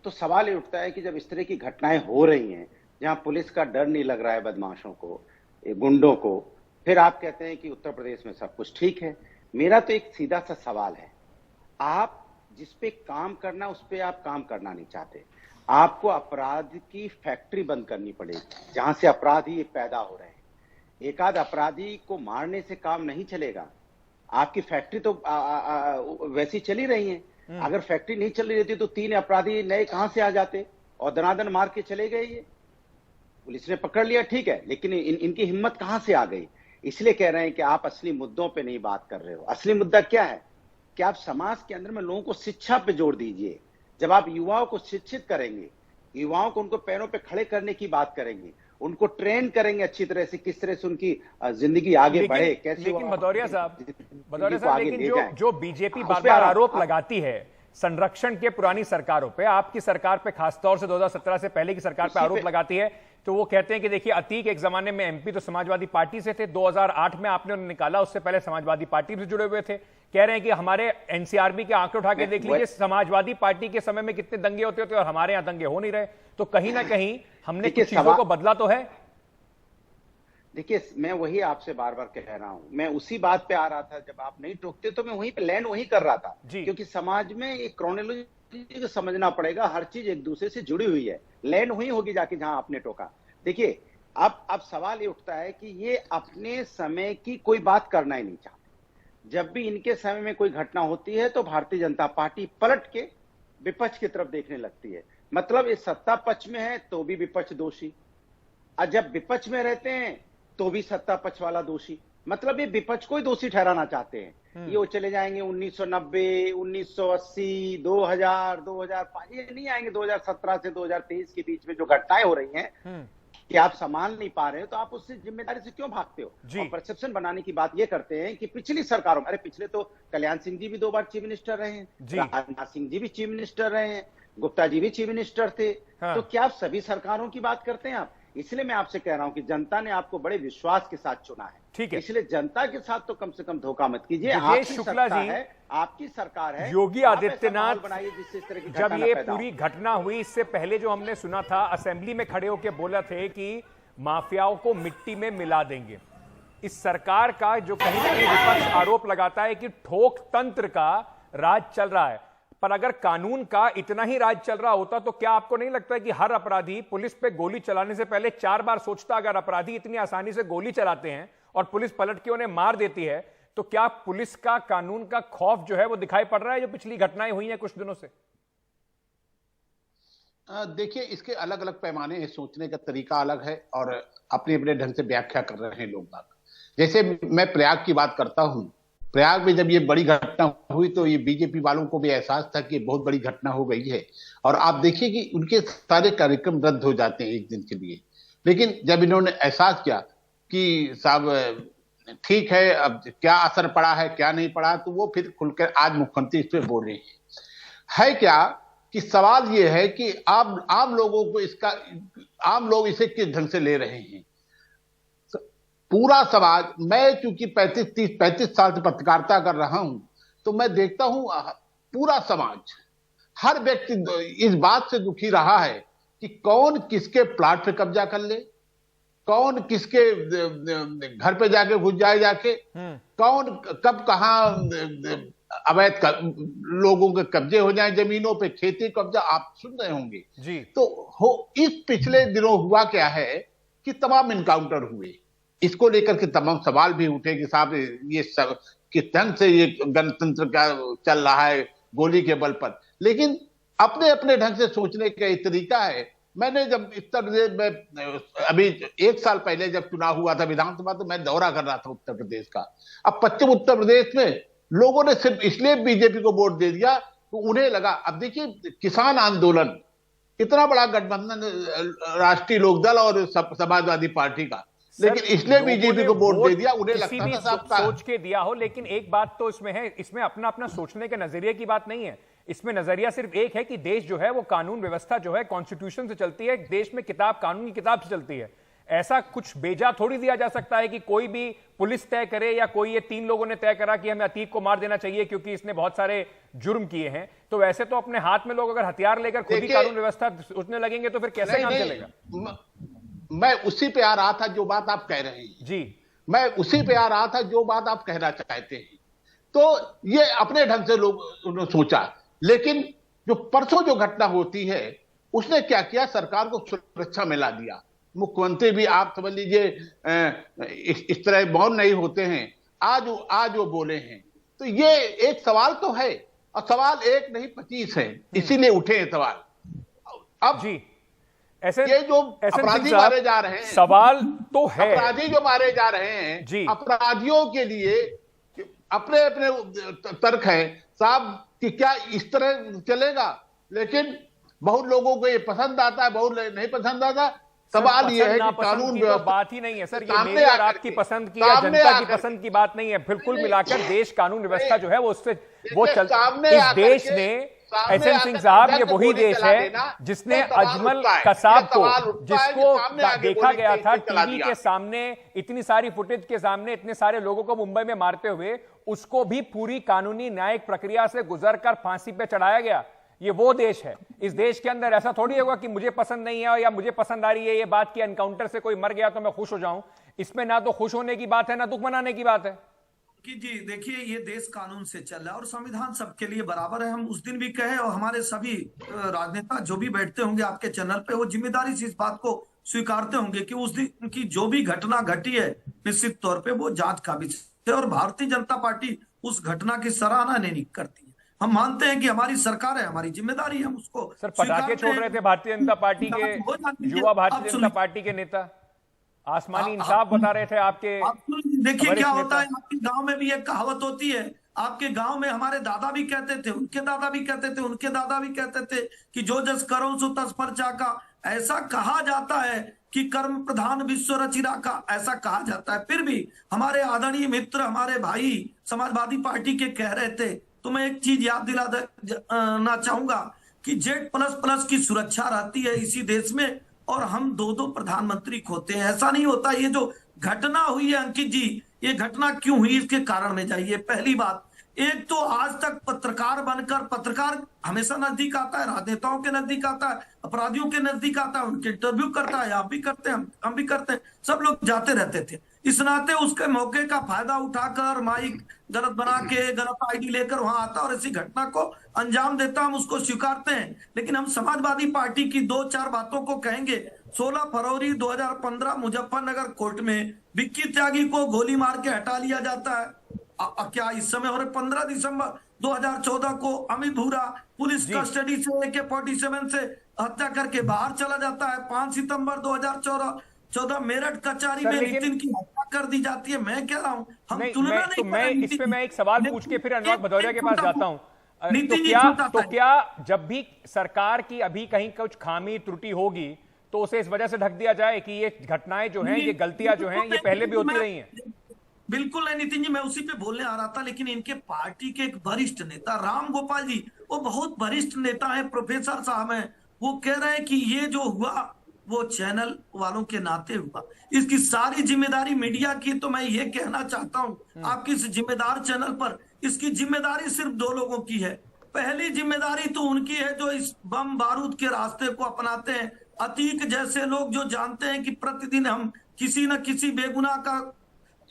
S5: तो सवाल ये उठता है कि जब इस तरह की घटनाएं हो रही हैं जहां पुलिस का डर नहीं लग रहा है बदमाशों को, गुंडों को, फिर आप कहते हैं कि उत्तर प्रदेश में सब कुछ ठीक है। मेरा तो एक सीधा सा सवाल है, आप जिस पे काम करना उस पे आप काम करना नहीं चाहते। आपको अपराध की फैक्ट्री बंद करनी पड़ेगी जहां से अपराधी पैदा हो रहे हैं। एक आध अपराधी को मारने से काम नहीं चलेगा। आपकी फैक्ट्री तो वैसी चली रही है। अगर फैक्ट्री नहीं चल रही थी तो 3 अपराधी नए कहां से आ जाते और दनादन मार के चले गए। ये पुलिस ने पकड़ लिया, ठीक है, लेकिन इनकी हिम्मत कहां से आ गई? इसलिए कह रहे हैं कि आप असली मुद्दों पे नहीं बात कर रहे हो। असली मुद्दा क्या है कि आप समाज के अंदर में लोगों को शिक्षा पे जोर दीजिए। जब आप युवाओं को शिक्षित करेंगे, युवाओं को उनको पैरों पे खड़े करने की बात करेंगे, उनको ट्रेन करेंगे अच्छी तरह से, किस तरह से उनकी जिंदगी आगे बढ़े, कैसे।
S1: लेकिन भदौरिया साहब, लेकिन जो बीजेपी बार बार आरोप लगाती है संरक्षण के पुरानी सरकारों पे, आपकी सरकार पे खासतौर से 2017 से पहले की सरकार पे आरोप लगाती है, तो वो कहते हैं कि देखिए अतीक एक जमाने में एमपी तो समाजवादी पार्टी से थे, 2008 में आपने उन्हें निकाला, उससे पहले समाजवादी पार्टी से जुड़े हुए थे। कह रहे हैं कि हमारे एनसीआरबी के आंकड़े उठा के देख लीजिए, समाजवादी पार्टी के समय में कितने दंगे होते थे और हमारे यहां दंगे हो नहीं रहे। तो कहीं ना कहीं हमने कुछ चीजों को बदला तो है।
S5: देखिए, मैं वही आपसे बार बार कह रहा हूं, मैं उसी बात पे आ रहा था। जब आप नहीं टोकते तो मैं वहीं पे लैंड वहीं कर रहा था, क्योंकि समाज में एक क्रोनोलॉजी को समझना पड़ेगा। हर चीज एक दूसरे से जुड़ी हुई है। लैंड वहीं होगी जाके जहां आपने टोका। देखिए, अब सवाल ये उठता है कि ये अपने समय की कोई बात करना ही नहीं चाहते। जब भी इनके समय में कोई घटना होती है तो भारतीय जनता पार्टी पलट के विपक्ष की तरफ देखने लगती है। मतलब ये सत्ता पक्ष में है तो भी विपक्ष दोषी, और जब विपक्ष में रहते हैं तो भी सत्ता पक्ष वाला दोषी। मतलब ये विपक्ष को ही दोषी ठहराना चाहते हैं। ये वो चले जाएंगे 1990, 1980, 2000, 2005, ये नहीं आएंगे 2017 से 2023 के बीच में जो घटनाएं हो रही हैं कि आप संभाल नहीं पा रहे हो, तो आप उससे जिम्मेदारी से क्यों भागते हो? और परसेप्शन बनाने की बात ये करते हैं कि पिछली सरकारों में, अरे पिछले तो कल्याण सिंह जी भी 2 बार चीफ मिनिस्टर रहे हैं, राजनाथ सिंह जी भी चीफ मिनिस्टर रहे हैं, गुप्ता जी भी चीफ मिनिस्टर थे। तो क्या आप सभी सरकारों की बात करते हैं आप? इसलिए मैं आपसे कह रहा हूं कि जनता ने आपको बड़े विश्वास के साथ चुना है, ठीक है, इसलिए जनता के साथ तो कम से कम धोखा मत कीजिए। आपकी सरकार है,
S1: योगी आदित्यनाथ बनाइए जिससे इस तरह की जब ये पूरी घटना हुई, इससे पहले जो हमने सुना था, असेंबली में खड़े होकर बोला थे कि माफियाओं को मिट्टी में मिला देंगे। इस सरकार का जो कहीं ना कहीं विपक्ष आरोप लगाता है कि ठोक तंत्र का राज चल रहा है, पर अगर कानून का इतना ही राज चल रहा होता तो क्या आपको नहीं लगता कि हर अपराधी पुलिस पे गोली चलाने से पहले 4 बार सोचता? अगर अपराधी इतनी आसानी से गोली चलाते हैं और पुलिस पलट के उन्हें मार देती है, तो क्या पुलिस का, कानून का खौफ जो है वो दिखाई पड़ रहा है जो पिछली घटनाएं हुई हैं कुछ दिनों से?
S6: देखिए, इसके अलग अलग पैमाने हैं, सोचने का तरीका अलग है और अपने अपने ढंग से व्याख्या कर रहे हैं लोग। जैसे मैं प्रयाग की बात करता हूं, प्रयाग में जब ये बड़ी घटना हुई तो ये बीजेपी वालों को भी एहसास था कि बहुत बड़ी घटना हो गई है, और आप देखिए कि उनके सारे कार्यक्रम रद्द हो जाते हैं एक दिन के लिए। लेकिन जब इन्होंने एहसास किया कि साहब ठीक है, अब क्या असर पड़ा है क्या नहीं पड़ा, तो वो फिर खुलकर आज मुख्यमंत्री इस पर बोल रहे हैं। क्या कि सवाल ये है कि आम लोगों को आम लोग इसे किस ढंग से ले रहे हैं? पूरा समाज, मैं चूंकि 35 साल से पत्रकारिता कर रहा हूं, तो मैं देखता हूं पूरा समाज, हर व्यक्ति इस बात से दुखी रहा है कि कौन किसके प्लाट पे कब्जा कर ले, कौन किसके घर पे जाके घुस जाके, कौन कब कहां अवैध लोगों के कब्जे हो जाए जमीनों पे, खेती कब्जा, आप सुन रहे होंगे जी। तो इस पिछले दिनों हुआ क्या है कि तमाम इनकाउंटर हुए, इसको लेकर के तमाम सवाल भी उठे कि साहब ये सब किस ढंग से ये गणतंत्र का चल रहा है गोली के बल पर। लेकिन अपने अपने ढंग से सोचने का एक तरीका है। मैंने जब उत्तर प्रदेश में अभी 1 साल पहले जब चुनाव हुआ था विधानसभा, तो मैं दौरा कर रहा था उत्तर प्रदेश का। अब पश्चिम उत्तर प्रदेश में लोगों ने सिर्फ इसलिए बीजेपी को वोट दे दिया तो उन्हें लगा, अब देखिए किसान आंदोलन, इतना बड़ा गठबंधन राष्ट्रीय लोकदल और समाजवादी पार्टी का, लेकिन इसलिए बीजेपी को वोट दे दिया, उन्हें
S1: किसी
S6: लगता
S1: भी
S6: था साहब
S1: सोच के दिया हो। लेकिन एक बात तो इसमें है, इसमें अपना अपना सोचने के नजरिए की बात नहीं है। इसमें नजरिया सिर्फ एक है कि देश जो है वो कानून व्यवस्था जो है कॉन्स्टिट्यूशन से चलती है, देश में किताब कानून की किताब से चलती है। ऐसा कुछ बेजा थोड़ी दिया जा सकता है कि कोई भी पुलिस तय करे या कोई ये 3 लोगों ने तय करा कि हमें अतीक को मार देना चाहिए क्योंकि इसने बहुत सारे जुर्म किए हैं। तो वैसे तो अपने हाथ में लोग अगर हथियार लेकर खुद ही कानून व्यवस्था सोचने लगेंगे तो फिर कैसे काम चलेगा?
S6: मैं उसी पे आ रहा था जो बात आप कह रहे हैं
S1: जी,
S6: मैं उसी पे आ रहा था जो बात आप कहना चाहते हैं। तो ये अपने ढंग से लोग सोचा, लेकिन जो परसों जो घटना होती है उसने क्या किया, सरकार को सुरक्षा में ला दिया। मुख्यमंत्री भी आप समझ लीजिए इस तरह मौन नहीं होते हैं, आज वो बोले हैं। तो ये एक सवाल तो है, और सवाल एक नहीं 25 है, इसीलिए उठे हैं सवाल। अब
S1: जी, ऐसे
S6: ये जो अपराधी मारे जा रहे हैं,
S1: सवाल तो है,
S6: अपराधी जो मारे जा रहे हैं
S1: जी,
S6: अपराधियों के लिए अपने अपने तर्क है साहब कि क्या इस तरह चलेगा। लेकिन बहुत लोगों को ये पसंद आता है, बहुत नहीं पसंद आता। सवाल ये है कि कानून
S1: व्यवस्था बात ही नहीं है सर, ये मेरी और आपकी पसंद की या जनता की पसंद की बात नहीं है। बिल्कुल मिलाकर देश कानून व्यवस्था जो है वो उससे वो चल, इस देश ने एसएन सिंह साहब, ये वही देश है जिसने अजमल कसाब को, जिसको देखा गया था टीवी के सामने, इतनी सारी फुटेज के सामने, इतने सारे लोगों को मुंबई में मारते हुए, उसको भी पूरी कानूनी न्यायिक प्रक्रिया से गुजरकर फांसी पे चढ़ाया गया। ये वो देश है। इस देश के अंदर ऐसा थोड़ी होगा कि मुझे पसंद नहीं है या मुझे पसंद आ रही है ये बात कि एनकाउंटर से कोई मर गया तो मैं खुश हो जाऊं। इसमें ना तो खुश होने की बात है ना दुख मनाने की बात है।
S4: कि जी देखिए, ये देश कानून से चल रहा है और संविधान सबके लिए बराबर है। हम उस दिन भी कहे और हमारे सभी राजनेता जो भी बैठते होंगे आपके चैनल पे, वो जिम्मेदारी से इस बात को स्वीकारते होंगे कि उस दिन की जो भी घटना घटी है निश्चित तौर पे वो जांच का विषय है, और भारतीय जनता पार्टी उस घटना की सराहना नहीं करती है। हम मानते हैं कि हमारी सरकार है, हमारी जिम्मेदारी है, हम उसको
S1: सर पटाखे छोड़ रहे थे भारतीय जनता पार्टी के युवा, भारतीय जनता पार्टी के नेता आसमानी इंसाफ बता रहे थे आपके।
S4: देखिए क्या होता है, आपके गांव में भी एक कहावत होती है, आपके गांव में हमारे दादा भी कहते थे, उनके दादा भी कहते थे, उनके दादा भी कहते थे कि जो जस करो सो तस पर चाका। ऐसा कहा जाता है कि कर्म प्रधान विश्व रचिरा का, ऐसा कहा जाता है। फिर भी हमारे आदरणीय मित्र, हमारे भाई समाजवादी पार्टी के कह रहे थे, तो मैं एक चीज याद दिलाना चाहूंगा कि Z++ की सुरक्षा रहती है इसी देश में, और हम 2 प्रधानमंत्री खोते हैं। ऐसा नहीं होता। ये जो घटना हुई है अंकित जी, ये घटना क्यों हुई इसके कारण में जाइए। पहली बात, एक तो आज तक पत्रकार बनकर, पत्रकार हमेशा नजदीक आता है, राजनेताओं के नजदीक आता है, अपराधियों के नजदीक आता है, उनके इंटरव्यू करता है, आप भी करते हैं, हम भी करते हैं, सब लोग जाते रहते थे। इस नाते उसके मौके का फायदा उठाकर माइक गलत बना के, गलत आईडी लेकर वहां आता और ऐसी घटना को अंजाम देता, हम उसको स्वीकारते हैं। लेकिन हम समाजवादी पार्टी की 2-4 बातों को कहेंगे। 16 फरवरी 2015 मुजफ्फरनगर कोर्ट में विक्की त्यागी को गोली मार के हटा लिया जाता है। क्या इस समय, और 15 दिसंबर 2014 को अमित भूरा पुलिस कस्टडी से AK-47 से हत्या करके बाहर चला जाता है। 5 सितंबर 2014 मेरठ कचहरी में नितिन की हत्या कर दी जाती है। मैं कह रहा हूँ हम तुलना नहीं,
S1: मैं इस पे मैं एक सवाल पूछ के फिर अनुराग भदौरिया के पास जाता हूँ। तो क्या जब भी सरकार की अभी कहीं कुछ खामी त्रुटि होगी तो उसे इस वजह से ढक दिया जाए कि ये घटनाएं जो हैं, ये गलतियां जो हैं, ये पहले भी होती रही हैं?
S4: बिल्कुल नहीं नितिन जी, मैं उसी पे बोलने आ रहा था। लेकिन इनके पार्टी के एक वरिष्ठ नेता राम गोपाल जी, वो बहुत वरिष्ठ नेता है, प्रोफेसर साहब हैं, वो कह रहे हैं कि ये जो हुआ वो चैनल वालों के नाते हुआ, इसकी सारी जिम्मेदारी मीडिया की। तो मैं ये कहना चाहता हूं आपकी इस जिम्मेदार चैनल पर, इसकी जिम्मेदारी सिर्फ 2 लोगों की है। पहली जिम्मेदारी तो उनकी है जो इस बम बारूद के रास्ते को अपनाते हैं, अतीक जैसे लोग जो जानते हैं कि प्रतिदिन हम किसी न किसी बेगुनाह का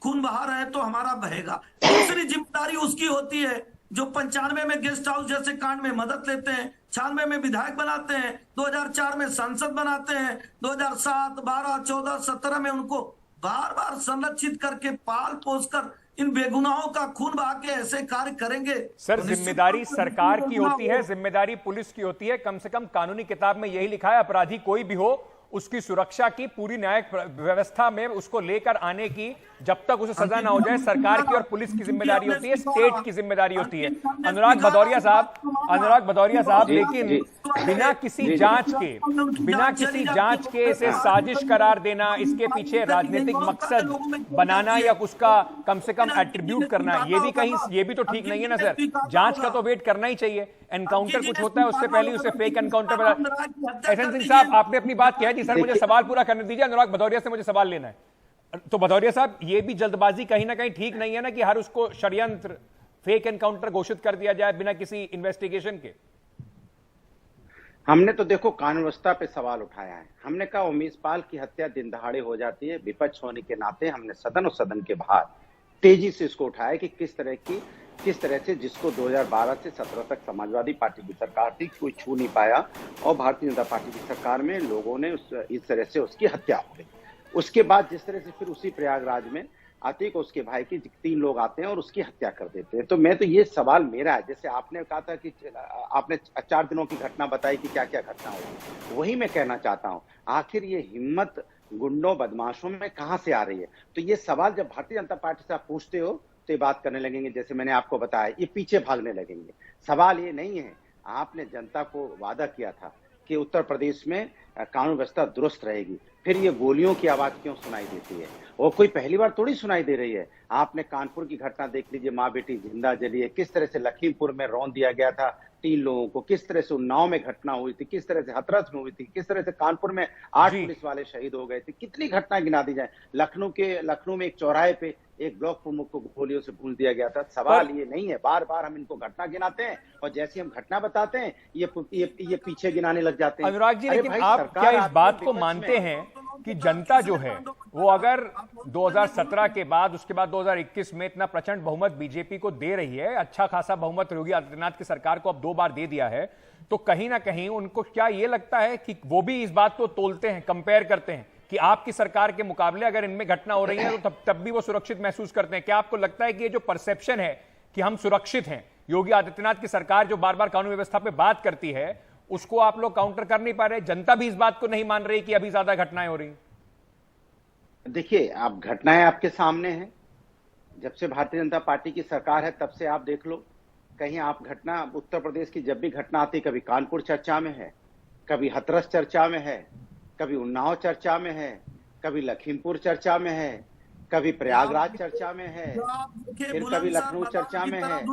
S4: खून बहा रहे हैं तो हमारा बहेगा। दूसरी जिम्मेदारी उसकी होती है जो 95 में गेस्ट हाउस जैसे कांड में मदद लेते हैं, 96 में विधायक बनाते हैं, 2004 में सांसद बनाते हैं, 2007, 12, 14, 17 में उनको बार बार संरक्षित करके पाल पोस कर इन बेगुनाहों का खून बहा के ऐसे कार्य करेंगे।
S1: सर जिम्मेदारी सरकार की होती है, जिम्मेदारी पुलिस की होती है। कम से कम कानूनी किताब में यही लिखा है, अपराधी कोई भी हो उसकी सुरक्षा की पूरी न्यायिक व्यवस्था में उसको लेकर आने की, जब तक उसे सजा ना हो जाए, सरकार की और पुलिस की जिम्मेदारी होती है, स्टेट की जिम्मेदारी होती है। अनुराग भदौरिया साहब, लेकिन बिना किसी जांच के इसे साजिश करार देना, इसके पीछे राजनीतिक मकसद बनाना या उसका कम से कम एट्रीब्यूट करना, ये भी तो ठीक नहीं है ना सर। जांच का तो वेट करना ही चाहिए। एनकाउंटर कुछ होता है उससे पहले उसे फेक एनकाउंटर बना। एहसन सिंह साहब, आपने अपनी बात कह दी सर, मुझे सवाल पूरा करने दीजिए। अनुराग भदौरिया से मुझे सवाल लेना है। तो भदौरिया साहब, ये भी जल्दबाजी कहीं ना कहीं ठीक नहीं है ना कि हर उसको षड्यंत्र, फेक एनकाउंटर घोषित कर दिया जाए बिना किसी इन्वेस्टिगेशन के।
S5: हमने तो देखो कानून व्यवस्था पे सवाल उठाया है। हमने कहा उमेश पाल की हत्या दिन दहाड़े हो जाती है। विपक्ष होने के नाते हमने सदन और सदन के बाहर तेजी से इसको उठाया कि किस तरह से जिसको 2012 से 17 तक समाजवादी पार्टी की सरकार थी, कोई छू नहीं पाया, और भारतीय जनता पार्टी की सरकार में लोगों ने इस तरह से उसकी हत्या हो गई। उसके बाद जिस तरह से फिर उसी प्रयागराज में अतीक और उसके भाई की 3 लोग आते हैं और उसकी हत्या कर देते हैं। तो मैं तो ये सवाल मेरा है, जैसे आपने कहा था कि आपने 4 दिनों की घटना बताई कि क्या क्या घटना हुई, वही मैं कहना चाहता हूँ। आखिर ये हिम्मत गुंडों बदमाशों में कहां से आ रही है? तो ये सवाल जब भारतीय जनता पार्टी से आप पूछते हो तो ये बात करने लगेंगे, जैसे मैंने आपको बताया, ये पीछे भागने लगेंगे। सवाल ये नहीं है, आपने जनता को वादा किया था कि उत्तर प्रदेश में कानून व्यवस्था दुरुस्त रहेगी, फिर ये गोलियों की आवाज क्यों सुनाई देती है? और कोई पहली बार थोड़ी सुनाई दे रही है। आपने कानपुर की घटना देख लीजिए, माँ बेटी जिंदा जली है, किस तरह से लखीमपुर में रौंद दिया गया था 3 लोगों को, किस तरह से उन्नाव में घटना हुई थी, किस तरह से हाथरस में हुई थी, किस तरह से कानपुर में 8 पुलिस वाले शहीद हो गए थे। कितनी घटनाएं गिना दी जाए। लखनऊ में एक चौराहे पे एक ब्लॉक प्रमुख को गोलियों से भून दिया गया था। सवाल ये नहीं है, बार बार हम इनको घटना गिनाते हैं और जैसे हम घटना बताते हैं ये पीछे गिनाने लग जाते हैं।
S1: अनुराग जी, लेकिन आप क्या इस बात को मानते हैं कि जनता जो है वो अगर 2017 के बाद, उसके बाद 2021 में इतना प्रचंड बहुमत बीजेपी को दे रही है, अच्छा खासा बहुमत योगी आदित्यनाथ की सरकार को अब 2 बार दे दिया है, तो कहीं ना कहीं उनको क्या ये लगता है कि वो भी इस बात को तोलते हैं, कंपेयर करते हैं कि आपकी सरकार के मुकाबले अगर इनमें घटना हो रही है तो तब भी वो सुरक्षित महसूस करते हैं? क्या आपको लगता है कि ये जो परसेप्शन है कि हम सुरक्षित हैं, योगी आदित्यनाथ की सरकार जो बार बार कानून व्यवस्था पे बात करती है, उसको आप लोग काउंटर कर नहीं पा रहे? जनता भी इस बात को नहीं मान रही कि अभी ज्यादा घटनाएं हो रही?
S5: देखिए, आप घटनाएं आपके सामने हैं। जब से भारतीय जनता पार्टी की सरकार है तब से आप देख लो, कहीं आप घटना उत्तर प्रदेश की जब भी घटना आती, कभी कानपुर चर्चा में है, कभी हाथरस चर्चा में है, कभी उन्नाव चर्चा में है, कभी लखीमपुर चर्चा में है, कभी प्रयागराज चर्चा में है, फिर कभी लखनऊ चर्चा में है।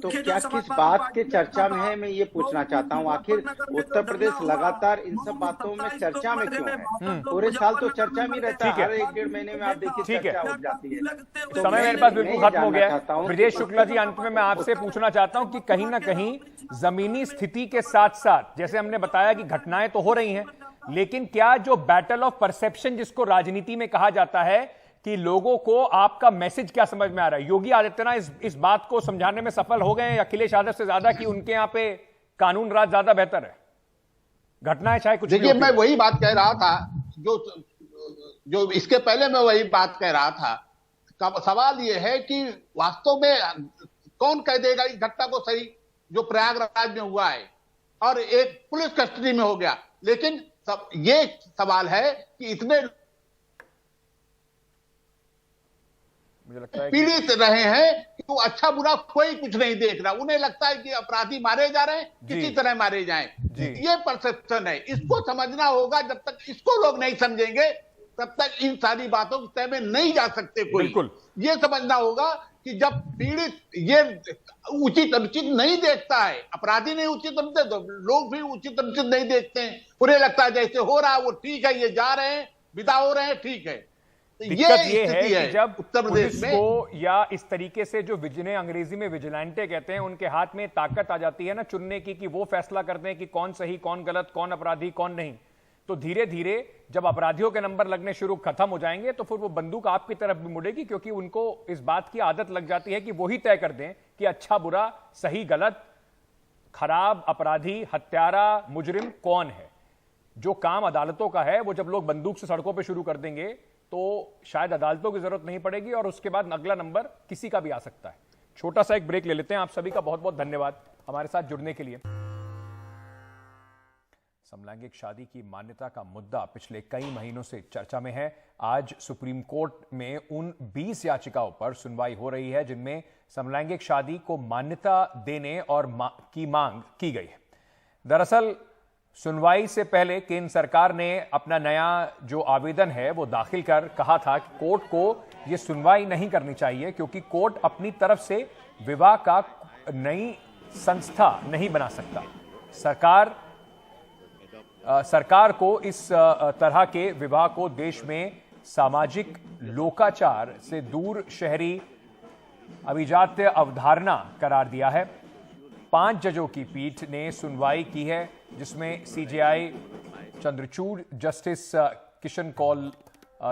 S5: तो क्या किस बात के चर्चा में है, मैं ये पूछना चाहता हूँ। आखिर उत्तर प्रदेश लगातार इन सब बातों में चर्चा में क्यों है? पूरे साल तो चर्चा में रहता है, हर 1-1.5 महीने में आप देखिए चर्चा हो जाती है।
S1: तो समय मेरे पास बिल्कुल खत्म हो गया है। ब्रजेश शुक्ला जी, अंत में मैं आपसे पूछना चाहता हूं कि कहीं ना कहीं जमीनी स्थिति के साथ साथ, जैसे हमने बताया कि घटनाएं तो हो रही हैं, लेकिन क्या जो बैटल ऑफ परसेप्शन जिसको राजनीति में कहा जाता है कि लोगों को आपका मैसेज क्या समझ में आ रहा है, योगी आदित्यनाथ इस बात को समझाने में सफल हो गए हैं अखिलेश यादव से ज्यादा कि उनके यहां पे कानून राज ज्यादा बेहतर है? घटनाएं चाहे कुछ,
S6: देखिए, मैं वही बात कह रहा था जो इसके पहले मैं वही बात कह रहा था। सवाल यह है कि वास्तव में कौन कह देगा इस घटना को सही, जो प्रयागराज में हुआ है और एक पुलिस कस्टडी में हो गया। लेकिन ये सवाल है कि इतने
S1: मुझे लगता है
S6: पीड़ित रहे हैं कि वो अच्छा बुरा कोई कुछ नहीं देख रहा। उन्हें लगता है कि अपराधी मारे जा रहे हैं, किसी तरह मारे जाएं। ये परसेप्शन है, इसको समझना होगा। जब तक इसको लोग नहीं समझेंगे तब तक इन सारी बातों के तय में नहीं जा सकते कोई। ये समझना होगा कि जब पीड़ित ये उचित अनुचित नहीं देखता है, अपराधी नहीं उचित अनुचित, तो लोग भी उचित अनुचित नहीं देखते हैं। उन्हें लगता है जैसे हो रहा है वो ठीक है, ये जा रहे हैं, विदा हो रहे हैं, ठीक है।
S1: दिक्कत ये है कि जब उत्तर प्रदेश को या इस तरीके से जो जिन्हें अंग्रेजी में विजिलेंटे कहते हैं, उनके हाथ में ताकत आ जाती है ना चुनने की, कि वो फैसला करते हैं कि कौन सही, कौन गलत, कौन अपराधी, कौन नहीं, तो धीरे धीरे जब अपराधियों के नंबर लगने शुरू खत्म हो जाएंगे तो फिर वो बंदूक आपकी तरफ भी मुड़ेगी, क्योंकि उनको इस बात की आदत लग जाती है कि वो ही तय कर दें कि अच्छा बुरा, सही गलत, खराब, अपराधी, हत्यारा, मुजरिम कौन है। जो काम अदालतों का है वो जब लोग बंदूक से सड़कों पर शुरू कर देंगे तो शायद अदालतों की जरूरत नहीं पड़ेगी और उसके बाद अगला नंबर किसी का भी आ सकता है। छोटा सा एक ब्रेक ले लेते हैं। आप सभी का बहुत बहुत धन्यवाद हमारे साथ जुड़ने के लिए। समलैंगिक शादी की मान्यता का मुद्दा पिछले कई महीनों से चर्चा में है। आज सुप्रीम कोर्ट में उन 20 याचिकाओं पर सुनवाई हो रही है जिनमें समलैंगिक शादी को मान्यता देने और की मांग की गई है। दरअसल सुनवाई से पहले केंद्र सरकार ने अपना नया जो आवेदन है वो दाखिल कर कहा था कि कोर्ट को ये सुनवाई नहीं करनी चाहिए क्योंकि कोर्ट अपनी तरफ से विवाह का नई संस्था नहीं बना सकता। सरकार को इस तरह के विवाह को देश में सामाजिक लोकाचार से दूर शहरी अभिजात्य अवधारणा करार दिया है। 5 जजों की पीठ ने सुनवाई की है जिसमें CJI Chandrachud, justice Kishan Kaul,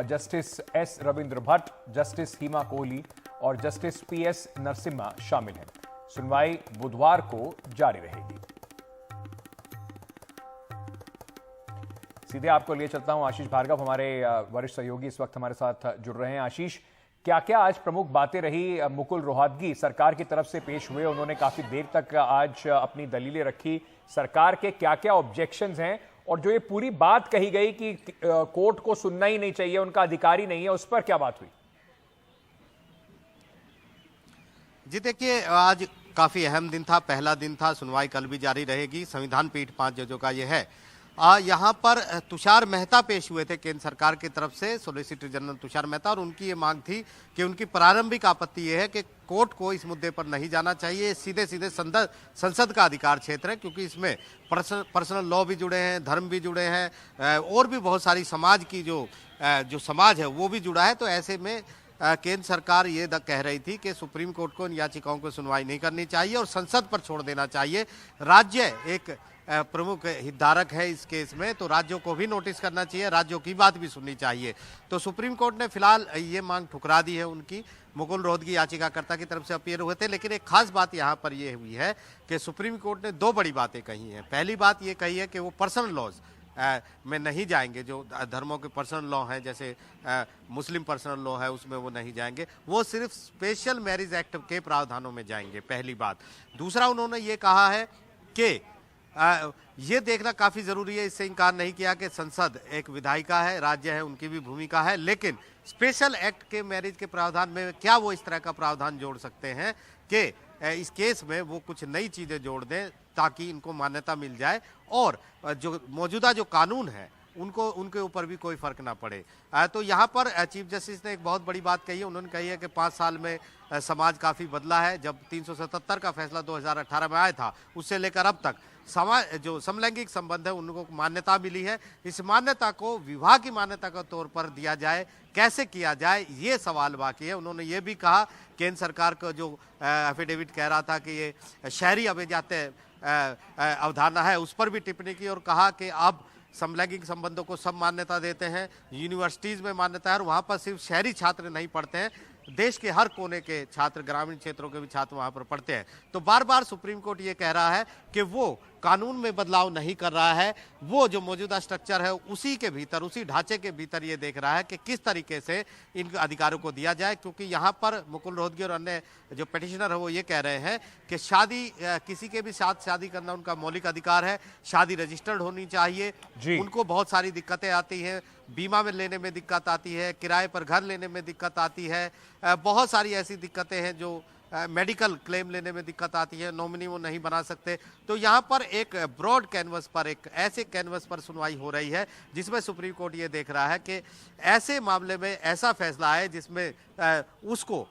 S1: justice S Ravindra Bhat, justice Hima Kohli और जस्टिस पीएस नरसिम्हा शामिल हैं। सुनवाई बुधवार को जारी रहेगी। सीधे आपको लिए चलता हूं, आशीष भार्गव हमारे वरिष्ठ सहयोगी इस वक्त हमारे साथ जुड़ रहे हैं। आशीष, क्या क्या आज प्रमुख बातें रही? मुकुल रोहतगी सरकार की तरफ से पेश हुए, उन्होंने काफी देर तक आज अपनी दलीलें रखी। सरकार के क्या क्या ऑब्जेक्शंस हैं और जो ये पूरी बात कही गई कि कोर्ट को सुनना ही नहीं चाहिए, उनका अधिकार ही नहीं है, उस पर क्या बात हुई?
S7: जी देखिए, आज काफी अहम दिन था, पहला दिन था, सुनवाई कल भी जारी रहेगी। संविधान पीठ 5 जजों का यह है। यहाँ पर तुषार मेहता पेश हुए थे केंद्र सरकार की तरफ से, सॉलिसिटर जनरल तुषार मेहता, और उनकी ये मांग थी कि उनकी प्रारंभिक आपत्ति ये है कि कोर्ट को इस मुद्दे पर नहीं जाना चाहिए। सीधे सीधे संसद का अधिकार क्षेत्र है क्योंकि इसमें पर्सनल लॉ भी जुड़े हैं, धर्म भी जुड़े हैं और भी बहुत सारी समाज की जो समाज है वो भी जुड़ा है। तो ऐसे में केंद्र सरकार ये कह रही थी कि सुप्रीम कोर्ट को इन याचिकाओं को सुनवाई नहीं करनी चाहिए और संसद पर छोड़ देना चाहिए। राज्य एक प्रमुख हितधारक है इस केस में, तो राज्यों को भी नोटिस करना चाहिए, राज्यों की बात भी सुननी चाहिए। तो सुप्रीम कोर्ट ने फिलहाल ये मांग ठुकरा दी है उनकी। मुकुल रोहतगी याचिकाकर्ता की तरफ से अपील हुए थे, लेकिन एक खास बात यहाँ पर यह हुई है कि सुप्रीम कोर्ट ने 2 बड़ी बातें कही हैं। पहली बात ये कही है कि वो पर्सनल लॉज में नहीं जाएंगे, जो धर्मों के पर्सनल लॉ हैं, जैसे मुस्लिम पर्सनल लॉ है उसमें वो नहीं जाएंगे, वो सिर्फ स्पेशल मैरिज एक्ट के प्रावधानों में जाएंगे, पहली बात। दूसरा, उन्होंने ये कहा है कि ये देखना काफी जरूरी है, इससे इनकार नहीं किया कि संसद एक विधायिका है, राज्य है, उनकी भी भूमिका है, लेकिन स्पेशल एक्ट के मैरिज के प्रावधान में क्या वो इस तरह का प्रावधान जोड़ सकते हैं कि इस केस में वो कुछ नई चीजें जोड़ दें ताकि इनको मान्यता मिल जाए और जो मौजूदा जो कानून है उनके ऊपर भी कोई फर्क ना पड़े। तो यहाँ पर चीफ जस्टिस ने एक बहुत बड़ी बात कही है। उन्होंने कही है कि 5 साल में समाज काफी बदला है। जब 377 का फैसला 2018 में आया था, उससे लेकर अब तक समाज जो समलैंगिक संबंध है उनको मान्यता मिली है। इस मान्यता को विवाह की मान्यता के तौर पर दिया जाए, कैसे किया जाए, ये सवाल बाकी है। उन्होंने ये भी कहा, केंद्र सरकार का जो एफिडेविट कह रहा था कि ये शहरी अभिजात्य अवधारणा है, उस पर भी टिप्पणी की और कहा कि अब समलैंगिक संबंधों को सब मान्यता देते हैं, यूनिवर्सिटीज में मान्यता है और वहां पर सिर्फ शहरी छात्र नहीं पढ़ते हैं, देश के हर कोने के छात्र, ग्रामीण क्षेत्रों के भी छात्र वहां पर पढ़ते हैं। तो बार बार सुप्रीम कोर्ट ये कह रहा है कि वो कानून में बदलाव नहीं कर रहा है, वो जो मौजूदा स्ट्रक्चर है उसी के भीतर, उसी ढांचे के भीतर ये देख रहा है कि किस तरीके से इन अधिकारों को दिया जाए। क्योंकि यहाँ पर मुकुल रोहतगी और अन्य जो पिटिशनर है वो ये कह रहे हैं कि शादी किसी के भी साथ शादी करना उनका मौलिक अधिकार है, शादी रजिस्टर्ड होनी चाहिए। उनको बहुत सारी दिक्कतें आती हैं, बीमा में लेने में दिक्कत आती है, किराए पर घर लेने में दिक्कत आती है, बहुत सारी ऐसी दिक्कतें हैं जो मेडिकल क्लेम लेने में दिक्कत आती है, नॉमिनी वो नहीं बना सकते। तो यहाँ पर एक ब्रॉड कैनवस पर, एक ऐसे कैनवस पर सुनवाई हो रही है जिसमें सुप्रीम कोर्ट ये देख रहा है कि ऐसे मामले में ऐसा फैसला आए जिसमें उसको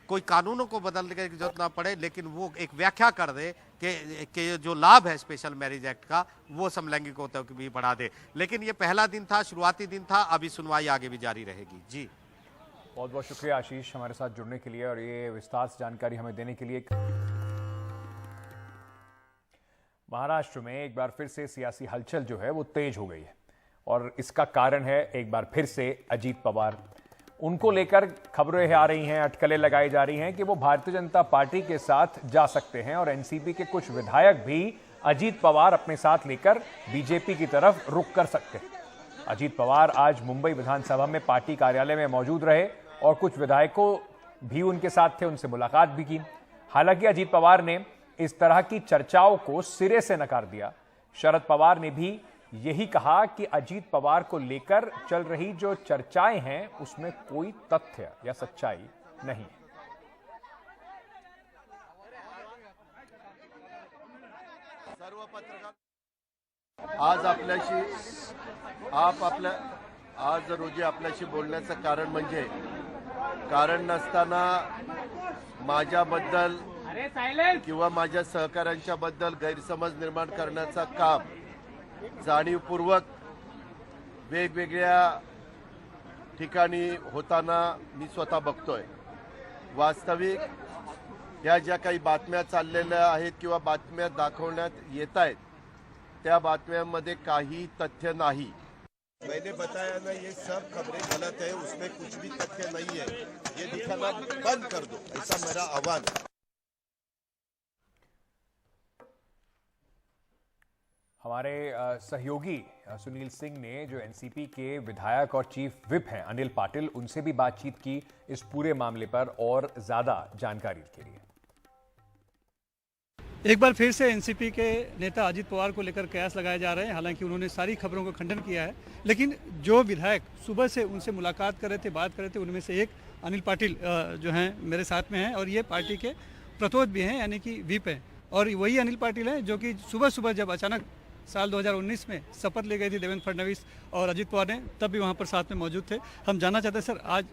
S7: कोई कानूनों को बदलने की जरूरत ना पड़े, लेकिन वो एक व्याख्या कर दे कि जो लाभ है स्पेशल मैरिज एक्ट का वो समलैंगिकों तक भी बढ़ा दे। लेकिन ये पहला दिन था, शुरुआती दिन था, अभी सुनवाई आगे भी जारी रहेगी। जी,
S1: बहुत बहुत शुक्रिया आशीष हमारे साथ जुड़ने के लिए और ये विस्तार से जानकारी हमें देने के लिए। महाराष्ट्र में एक बार फिर से सियासी हलचल जो है वो तेज हो गई है और इसका कारण है एक बार फिर से अजीत पवार। उनको लेकर खबरें आ रही हैं, अटकलें लगाई जा रही हैं कि वो भारतीय जनता पार्टी के साथ जा सकते हैं और एनसीपी के कुछ विधायक भी अजीत पवार अपने साथ लेकर बीजेपी की तरफ रुख कर सकते हैं। अजीत पवार आज मुंबई विधानसभा में पार्टी कार्यालय में मौजूद रहे और कुछ विधायकों भी उनके साथ थे, उनसे मुलाकात भी की। हालांकि अजीत पवार ने इस तरह की चर्चाओं को सिरे से नकार दिया। शरद पवार ने भी यही कहा कि अजीत पवार को लेकर चल रही जो चर्चाएं हैं उसमें कोई तथ्य या सच्चाई नहीं है।
S8: आज रोजी आपल्याशी बोलण्याचं कारण म्हणजे कारण नसताना माझ्याबद्दल किंवा माझ्या सहकाऱ्यांच्या बद्दल गैरसमज निर्माण करण्याचा काम जाणीवपूर्वक वेगवेगळ्या ठिकाणी होताना मी स्वतः बघतोय। वास्तविक या ज्या काही बातम्या चाललेल्या आहेत किंवा बातम्या दाखवण्यात येत आहेत त्या बातम्यांमध्ये काही तथ्य नाही। मैंने बताया ना, ये सब खबरें गलत है, उसमें कुछ भी तथ्य नहीं है, ये दिखाना बंद कर दो, ऐसा मेरा आह्वान है।
S1: हमारे सहयोगी सुनील सिंह ने जो एनसीपी के विधायक और चीफ विप हैं अनिल पाटिल, उनसे भी बातचीत की इस पूरे मामले पर और ज्यादा जानकारी के लिए।
S9: एक बार फिर से एनसीपी के नेता अजित पवार को लेकर कयास लगाए जा रहे हैं। हालांकि उन्होंने सारी खबरों का खंडन किया है, लेकिन जो विधायक सुबह से उनसे मुलाकात कर रहे थे, बात कर रहे थे, उनमें से एक अनिल पाटिल जो हैं मेरे साथ में हैं और ये पार्टी के प्रतोद भी हैं, यानी कि विप हैं। और वही अनिल पाटिल हैं जो कि सुबह सुबह जब अचानक साल 2019 में शपथ ले गई थी देवेंद्र फडणवीस और अजित पवार ने, तब भी वहाँ पर साथ में मौजूद थे। हम जानना चाहते हैं सर, आज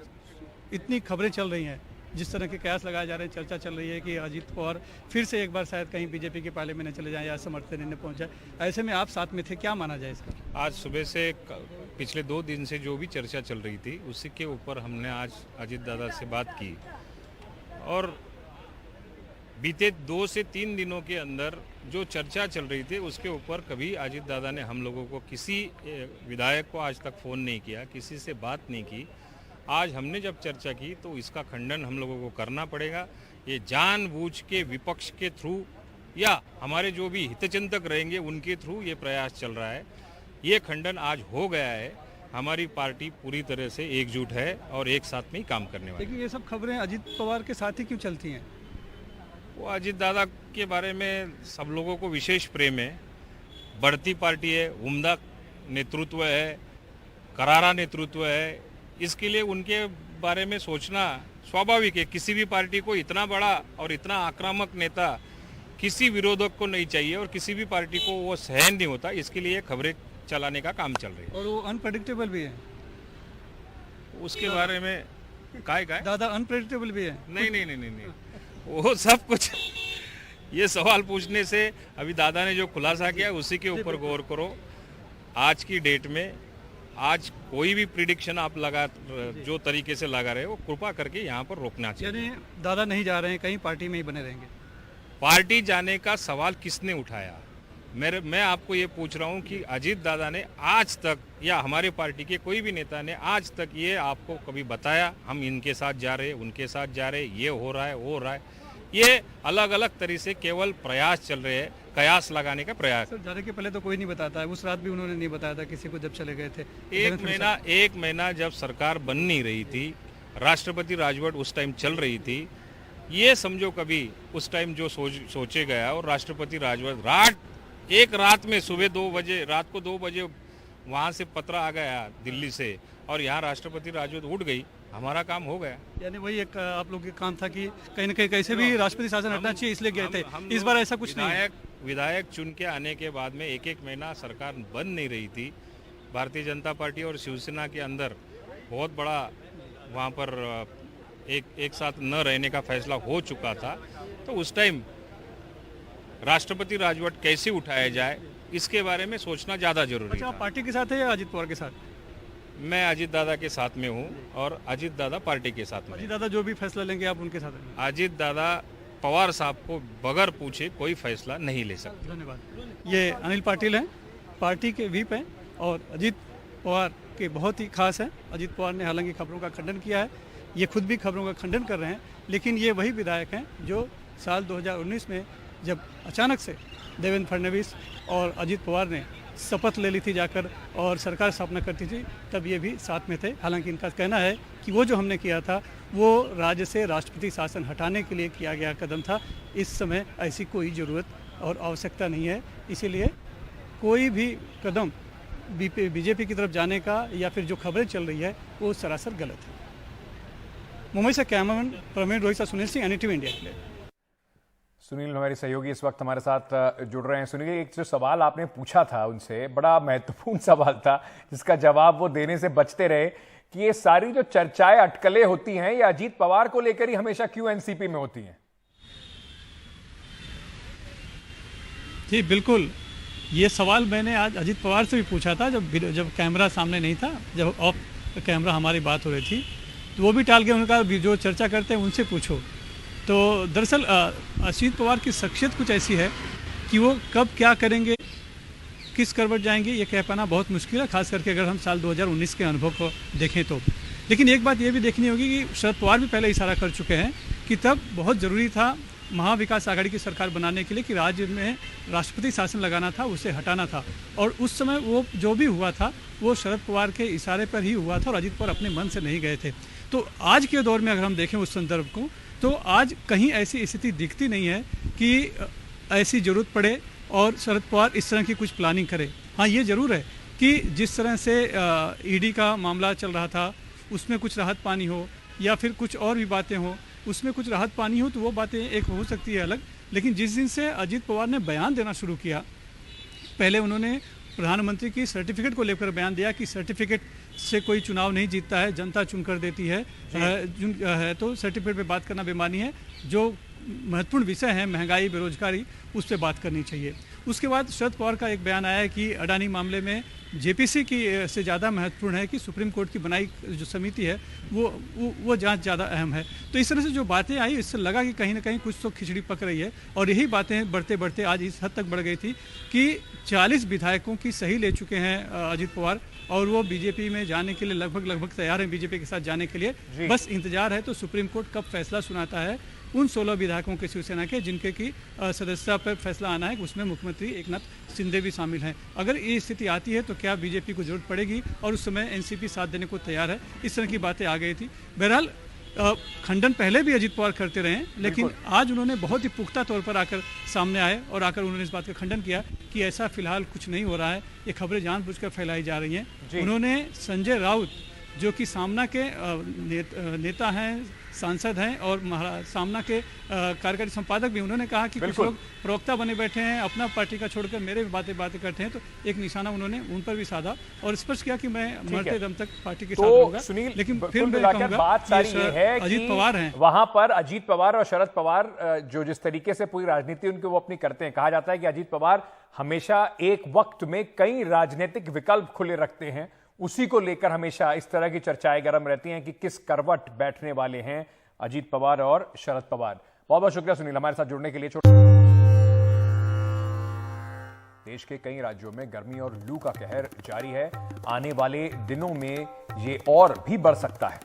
S9: इतनी खबरें चल रही हैं, जिस तरह के कयास लगाए जा रहे हैं, चर्चा चल रही है कि अजित पवार फिर से एक बार शायद कहीं बीजेपी के पाले में न चले जाएं या समर्थन न पहुंच जाए, ऐसे में आप साथ में थे, क्या माना जाए इसका?
S10: आज सुबह से पिछले 2 दिन से जो भी चर्चा चल रही थी उसी के ऊपर हमने आज अजित दादा से बात की और बीते 2 से 3 दिनों के अंदर जो चर्चा चल रही थी उसके ऊपर कभी अजित दादा ने हम लोगों को, किसी विधायक को आज तक फ़ोन नहीं किया, किसी से बात नहीं की। आज हमने जब चर्चा की तो इसका खंडन हम लोगों को करना पड़ेगा। ये जानबूझ के विपक्ष के थ्रू या हमारे जो भी हितचिंतक रहेंगे उनके थ्रू ये प्रयास चल रहा है। ये खंडन आज हो गया है। हमारी पार्टी पूरी तरह से एकजुट है और एक साथ में ही काम करने वाली है।
S9: लेकिन ये सब खबरें अजित पवार के साथ ही क्यों चलती हैं?
S10: वो अजित दादा के बारे में सब लोगों को विशेष प्रेम है। बढ़ती पार्टी है, उम्दा नेतृत्व है, करारा नेतृत्व है, इसके लिए उनके बारे में सोचना स्वाभाविक है। किसी भी पार्टी को इतना बड़ा और इतना आक्रामक नेता किसी विरोधक को नहीं चाहिए और किसी भी पार्टी को वो सहन नहीं होता, इसके लिए खबरें चलाने का काम चल रही है।
S9: और वो अनप्रेडिक्टेबल भी है,
S10: उसके बारे में काय
S9: दादा अनप्रेडिक्टेबल भी है।
S10: नहीं, वो सब कुछ ये सवाल पूछने से अभी दादा ने जो खुलासा किया उसी के ऊपर गौर करो। आज की डेट में आज कोई भी प्रिडिक्शन आप जो तरीके से लगा रहे हो, कृपा करके यहाँ पर रोकना चाहिए।
S9: यानी दादा नहीं जा रहे हैं, कहीं पार्टी में ही बने रहेंगे?
S10: पार्टी जाने का सवाल किसने उठाया? मैं आपको ये पूछ रहा हूँ कि अजित दादा ने आज तक या हमारे पार्टी के कोई भी नेता ने आज तक ये आपको कभी बताया हम इनके साथ जा रहे, उनके साथ जा रहे, ये हो रहा है, वो हो रहा है? ये अलग अलग तरीके से केवल प्रयास चल रहे हैं, कयास लगाने का प्रयास।
S9: सर, जाने के पहले तो कोई नहीं बताता है, उस रात भी उन्होंने नहीं बताया था किसी को जब चले गए थे।
S10: एक महीना जब सरकार बन नहीं रही थी, राष्ट्रपति राजवट उस टाइम चल रही थी, ये समझो कभी उस टाइम जो सोचे गया और राष्ट्रपति राजवट एक रात में सुबह 2 बजे, रात को 2 बजे वहाँ से पत्र आ गया दिल्ली से और यहाँ राष्ट्रपति राजवट उठ गई, हमारा काम हो गया।
S9: यानी वही एक आप लोग का काम था कि कहीं न कहीं कैसे भी राष्ट्रपति शासन हटना चाहिए, इसलिए गए थे। इस बार ऐसा कुछ नहीं।
S10: विधायक चुन के आने के बाद में एक महीना सरकार बन नहीं रही थी। भारतीय जनता पार्टी और शिवसेना के अंदर बहुत बड़ा वहाँ पर एक साथ न रहने का फैसला हो चुका था। तो उस टाइम राष्ट्रपति राजवट कैसे उठाया जाए इसके बारे में सोचना ज़्यादा जरूरी था।
S9: पार्टी के साथ है या अजित पवार के साथ?
S10: मैं अजित दादा के साथ में हूँ और अजित दादा पार्टी के साथ में।
S9: अजित दादा जो भी फैसला लेंगे आप उनके साथ हैं?
S10: अजित दादा पवार साहब को बगैर पूछे कोई फैसला नहीं ले सकते।
S9: धन्यवाद। ये अनिल पाटिल हैं, पार्टी के व्हिप हैं और अजित पवार के बहुत ही खास हैं। अजित पवार ने हालांकि खबरों का खंडन किया है, ये खुद भी खबरों का खंडन कर रहे हैं, लेकिन ये वही विधायक हैं जो साल 2019 में जब अचानक से देवेंद्र फडणवीस और अजित पवार ने शपथ ले ली थी जाकर और सरकार स्थापना करती थी, तब ये भी साथ में थे। हालांकि इनका कहना है कि वो जो हमने किया था वो राज्य से राष्ट्रपति शासन हटाने के लिए किया गया कदम था। इस समय ऐसी कोई ज़रूरत और आवश्यकता नहीं है, इसीलिए कोई भी कदम बीजेपी की तरफ जाने का या फिर जो खबरें चल रही है वो सरासर गलत है। मुंबई से cameraman Praveen Rohit, Sunil Singh, NDTV India के लिए।
S1: सुनील हमारे सहयोगी इस वक्त हमारे साथ जुड़ रहे हैं। सुनील, एक जो सवाल आपने पूछा था उनसे, बड़ा महत्वपूर्ण सवाल था जिसका जवाब वो देने से बचते रहे कि ये सारी जो चर्चाएं अटकलें होती हैं ये अजीत पवार को लेकर ही हमेशा क्यों एनसीपी में होती हैं?
S9: जी बिल्कुल, ये सवाल मैंने आज अजीत पवार से भी पूछा था जब कैमरा सामने नहीं था, जब ऑफ कैमरा हमारी बात हो रही थी, तो वो भी टाल के उनका जो चर्चा करते हैं उनसे पूछो। तो दरअसल अजीत पवार की शख्सियत कुछ ऐसी है कि वो कब क्या करेंगे, किस करवट जाएंगे, ये कह पाना बहुत मुश्किल है, खास करके अगर हम साल 2019 के अनुभव को देखें तो। लेकिन एक बात ये भी देखनी होगी कि शरद पवार भी पहले इशारा कर चुके हैं कि तब बहुत ज़रूरी था महाविकास आघाड़ी की सरकार बनाने के लिए कि राज्य में राष्ट्रपति शासन लगाना था, उसे हटाना था। और उस समय वो जो भी हुआ था वो शरद पवार के इशारे पर ही हुआ था और अजीत पवार अपने मन से नहीं गए थे। तो आज के दौर में अगर हम देखें उस संदर्भ को, तो आज कहीं ऐसी स्थिति दिखती नहीं है कि ऐसी ज़रूरत पड़े और शरद पवार इस तरह की कुछ प्लानिंग करे। हाँ, ये ज़रूर है कि जिस तरह से ईडी का मामला चल रहा था उसमें कुछ राहत पानी हो या फिर कुछ और भी बातें हो, उसमें कुछ राहत पानी हो तो वो बातें एक हो सकती है अलग। लेकिन जिस दिन से अजीत पवार ने बयान देना शुरू किया, पहले उन्होंने प्रधानमंत्री की सर्टिफिकेट को लेकर बयान दिया कि सर्टिफिकेट से कोई चुनाव नहीं जीतता है, जनता चुनकर देती है, तो सर्टिफिकेट पे बात करना बेमानी है। जो महत्वपूर्ण विषय है महंगाई, बेरोजगारी, उस पर बात करनी चाहिए। उसके बाद शरद पवार का एक बयान आया है कि अडानी मामले में जेपीसी की से ज़्यादा महत्वपूर्ण है कि सुप्रीम कोर्ट की बनाई जो समिति है वो जांच ज़्यादा अहम है। तो इस तरह से जो बातें आई, इससे लगा कि कहीं ना कहीं कुछ तो खिचड़ी पक रही है। और यही बातें बढ़ते बढ़ते आज इस हद तक बढ़ गई थी कि 40 विधायकों की सही ले चुके हैं अजीत पवार और वो बीजेपी में जाने के लिए लगभग तैयार हैं, बीजेपी के साथ जाने के लिए। बस इंतजार है तो सुप्रीम कोर्ट कब फैसला सुनाता है उन 16 विधायकों के शिवसेना के जिनके की सदस्यता पर फैसला आना है, उसमें मुख्यमंत्री एकनाथ शिंदे भी शामिल हैं। अगर ये स्थिति आती है तो क्या बीजेपी को जरूरत पड़ेगी और उस समय एनसीपी साथ देने को तैयार है, इस तरह की बातें आ गई थी। बहरहाल खंडन पहले भी अजीत पवार करते रहे, लेकिन आज उन्होंने बहुत ही पुख्ता तौर पर आकर सामने आए और आकर उन्होंने इस बात का खंडन किया कि ऐसा फिलहाल कुछ नहीं हो रहा है, ये खबरें जानबूझकर फैलाई जा रही हैं। उन्होंने संजय राउत जो कि सामना के नेता हैं, सांसद हैं और सामना के कार्यकारी संपादक भी, उन्होंने कहा कि कुछ लोग प्रवक्ता बने बैठे हैं, अपना पार्टी का छोड़कर मेरे भी बातें करते हैं। तो एक निशाना उन्होंने उन पर भी साधा और स्पष्ट किया कि मैं मरते दम तक पार्टी के साथ रहूंगा।
S1: लेकिन फिर बात सारी ये है
S9: अजीत पवार हैं,
S1: वहां पर अजीत पवार और शरद पवार जो जिस तरीके से पूरी राजनीति उनकी वो अपनी करते हैं, कहा जाता है कि अजीत पवार हमेशा एक वक्त में कई राजनीतिक विकल्प खुले रखते हैं, उसी को लेकर हमेशा इस तरह की चर्चाएं गर्म रहती हैं कि किस करवट बैठने वाले हैं अजीत पवार और शरद पवार। बहुत बहुत शुक्रिया सुनील हमारे साथ जुड़ने के लिए। देश के कई राज्यों में गर्मी और लू का कहर जारी है, आने वाले दिनों में ये और भी बढ़ सकता है।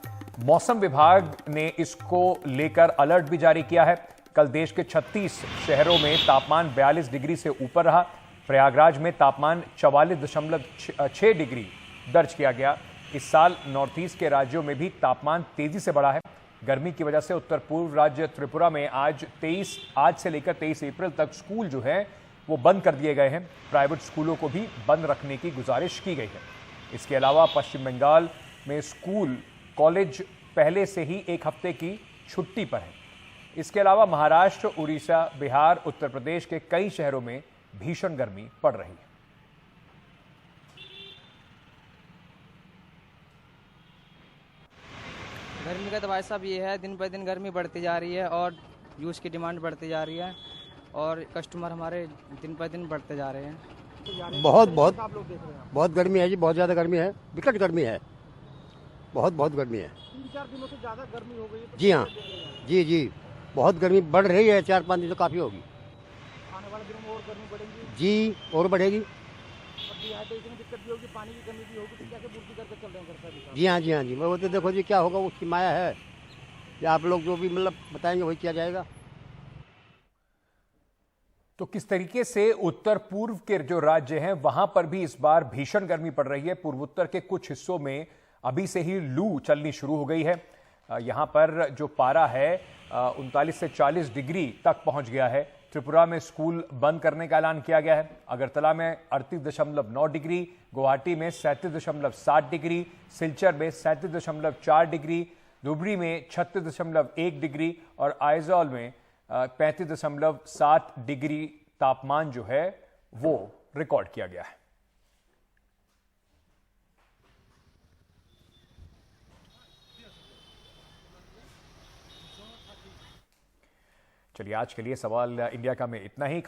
S1: मौसम विभाग ने इसको लेकर अलर्ट भी जारी किया है। कल देश के 36 शहरों में तापमान 42 डिग्री से ऊपर रहा। प्रयागराज में तापमान 44.6 डिग्री दर्ज किया गया। इस साल नॉर्थ ईस्ट के राज्यों में भी तापमान तेजी से बढ़ा है। गर्मी की वजह से उत्तर पूर्व राज्य त्रिपुरा में आज से लेकर 23 अप्रैल तक स्कूल जो है वो बंद कर दिए गए हैं। प्राइवेट स्कूलों को भी बंद रखने की गुजारिश की गई है। इसके अलावा पश्चिम बंगाल में स्कूल कॉलेज पहले से ही एक हफ्ते की छुट्टी पर है। इसके अलावा महाराष्ट्र, उड़ीसा, बिहार, उत्तर प्रदेश के कई शहरों में भीषण गर्मी पड़ रही है।
S11: गर्मी का तो भाई साहब ये है, दिन पर दिन गर्मी बढ़ती जा रही है और यूज़ की डिमांड बढ़ती जा रही है और कस्टमर हमारे दिन पर दिन बढ़ते जा रहे हैं।
S12: बहुत गर्मी है जी, बहुत ज़्यादा गर्मी है, विकट गर्मी है, बहुत गर्मी है।
S13: 3-4 दिनों से ज़्यादा गर्मी हो गई है।
S12: जी हाँ, जी बहुत गर्मी बढ़ रही है, 4-5 दिन तो काफ़ी होगी।
S13: आने वाले दिनों में और गर्मी बढ़ेगी
S12: जी, और बढ़ेगी।
S13: डिहाइड्रेशन में दिक्कत भी होगी, पानी की कमी भी होगी, तो कैसे पूर्ति करके चल रहे हैं घर पर?
S12: जी हाँ जी, वो तो देखो जी क्या होगा, उसकी माया है कि आप लोग जो भी मतलब बताएंगे वही किया जाएगा।
S1: तो किस तरीके से उत्तर पूर्व के जो राज्य हैं वहां पर भी इस बार भीषण गर्मी पड़ रही है। पूर्वोत्तर के कुछ हिस्सों में अभी से ही लू चलनी शुरू हो गई है। यहां पर जो पारा है 39 से 40 डिग्री तक पहुंच गया है। त्रिपुरा में स्कूल बंद करने का ऐलान किया गया है। अगरतला में 38.9 डिग्री, गुवाहाटी में 37.7 डिग्री, सिलचर में 37.4 डिग्री, धुबरी में 36.1 डिग्री और आइजॉल में 35.7 डिग्री तापमान जो है वो रिकॉर्ड किया गया है। चलिए, आज के लिए सवाल इंडिया का में इतना ही।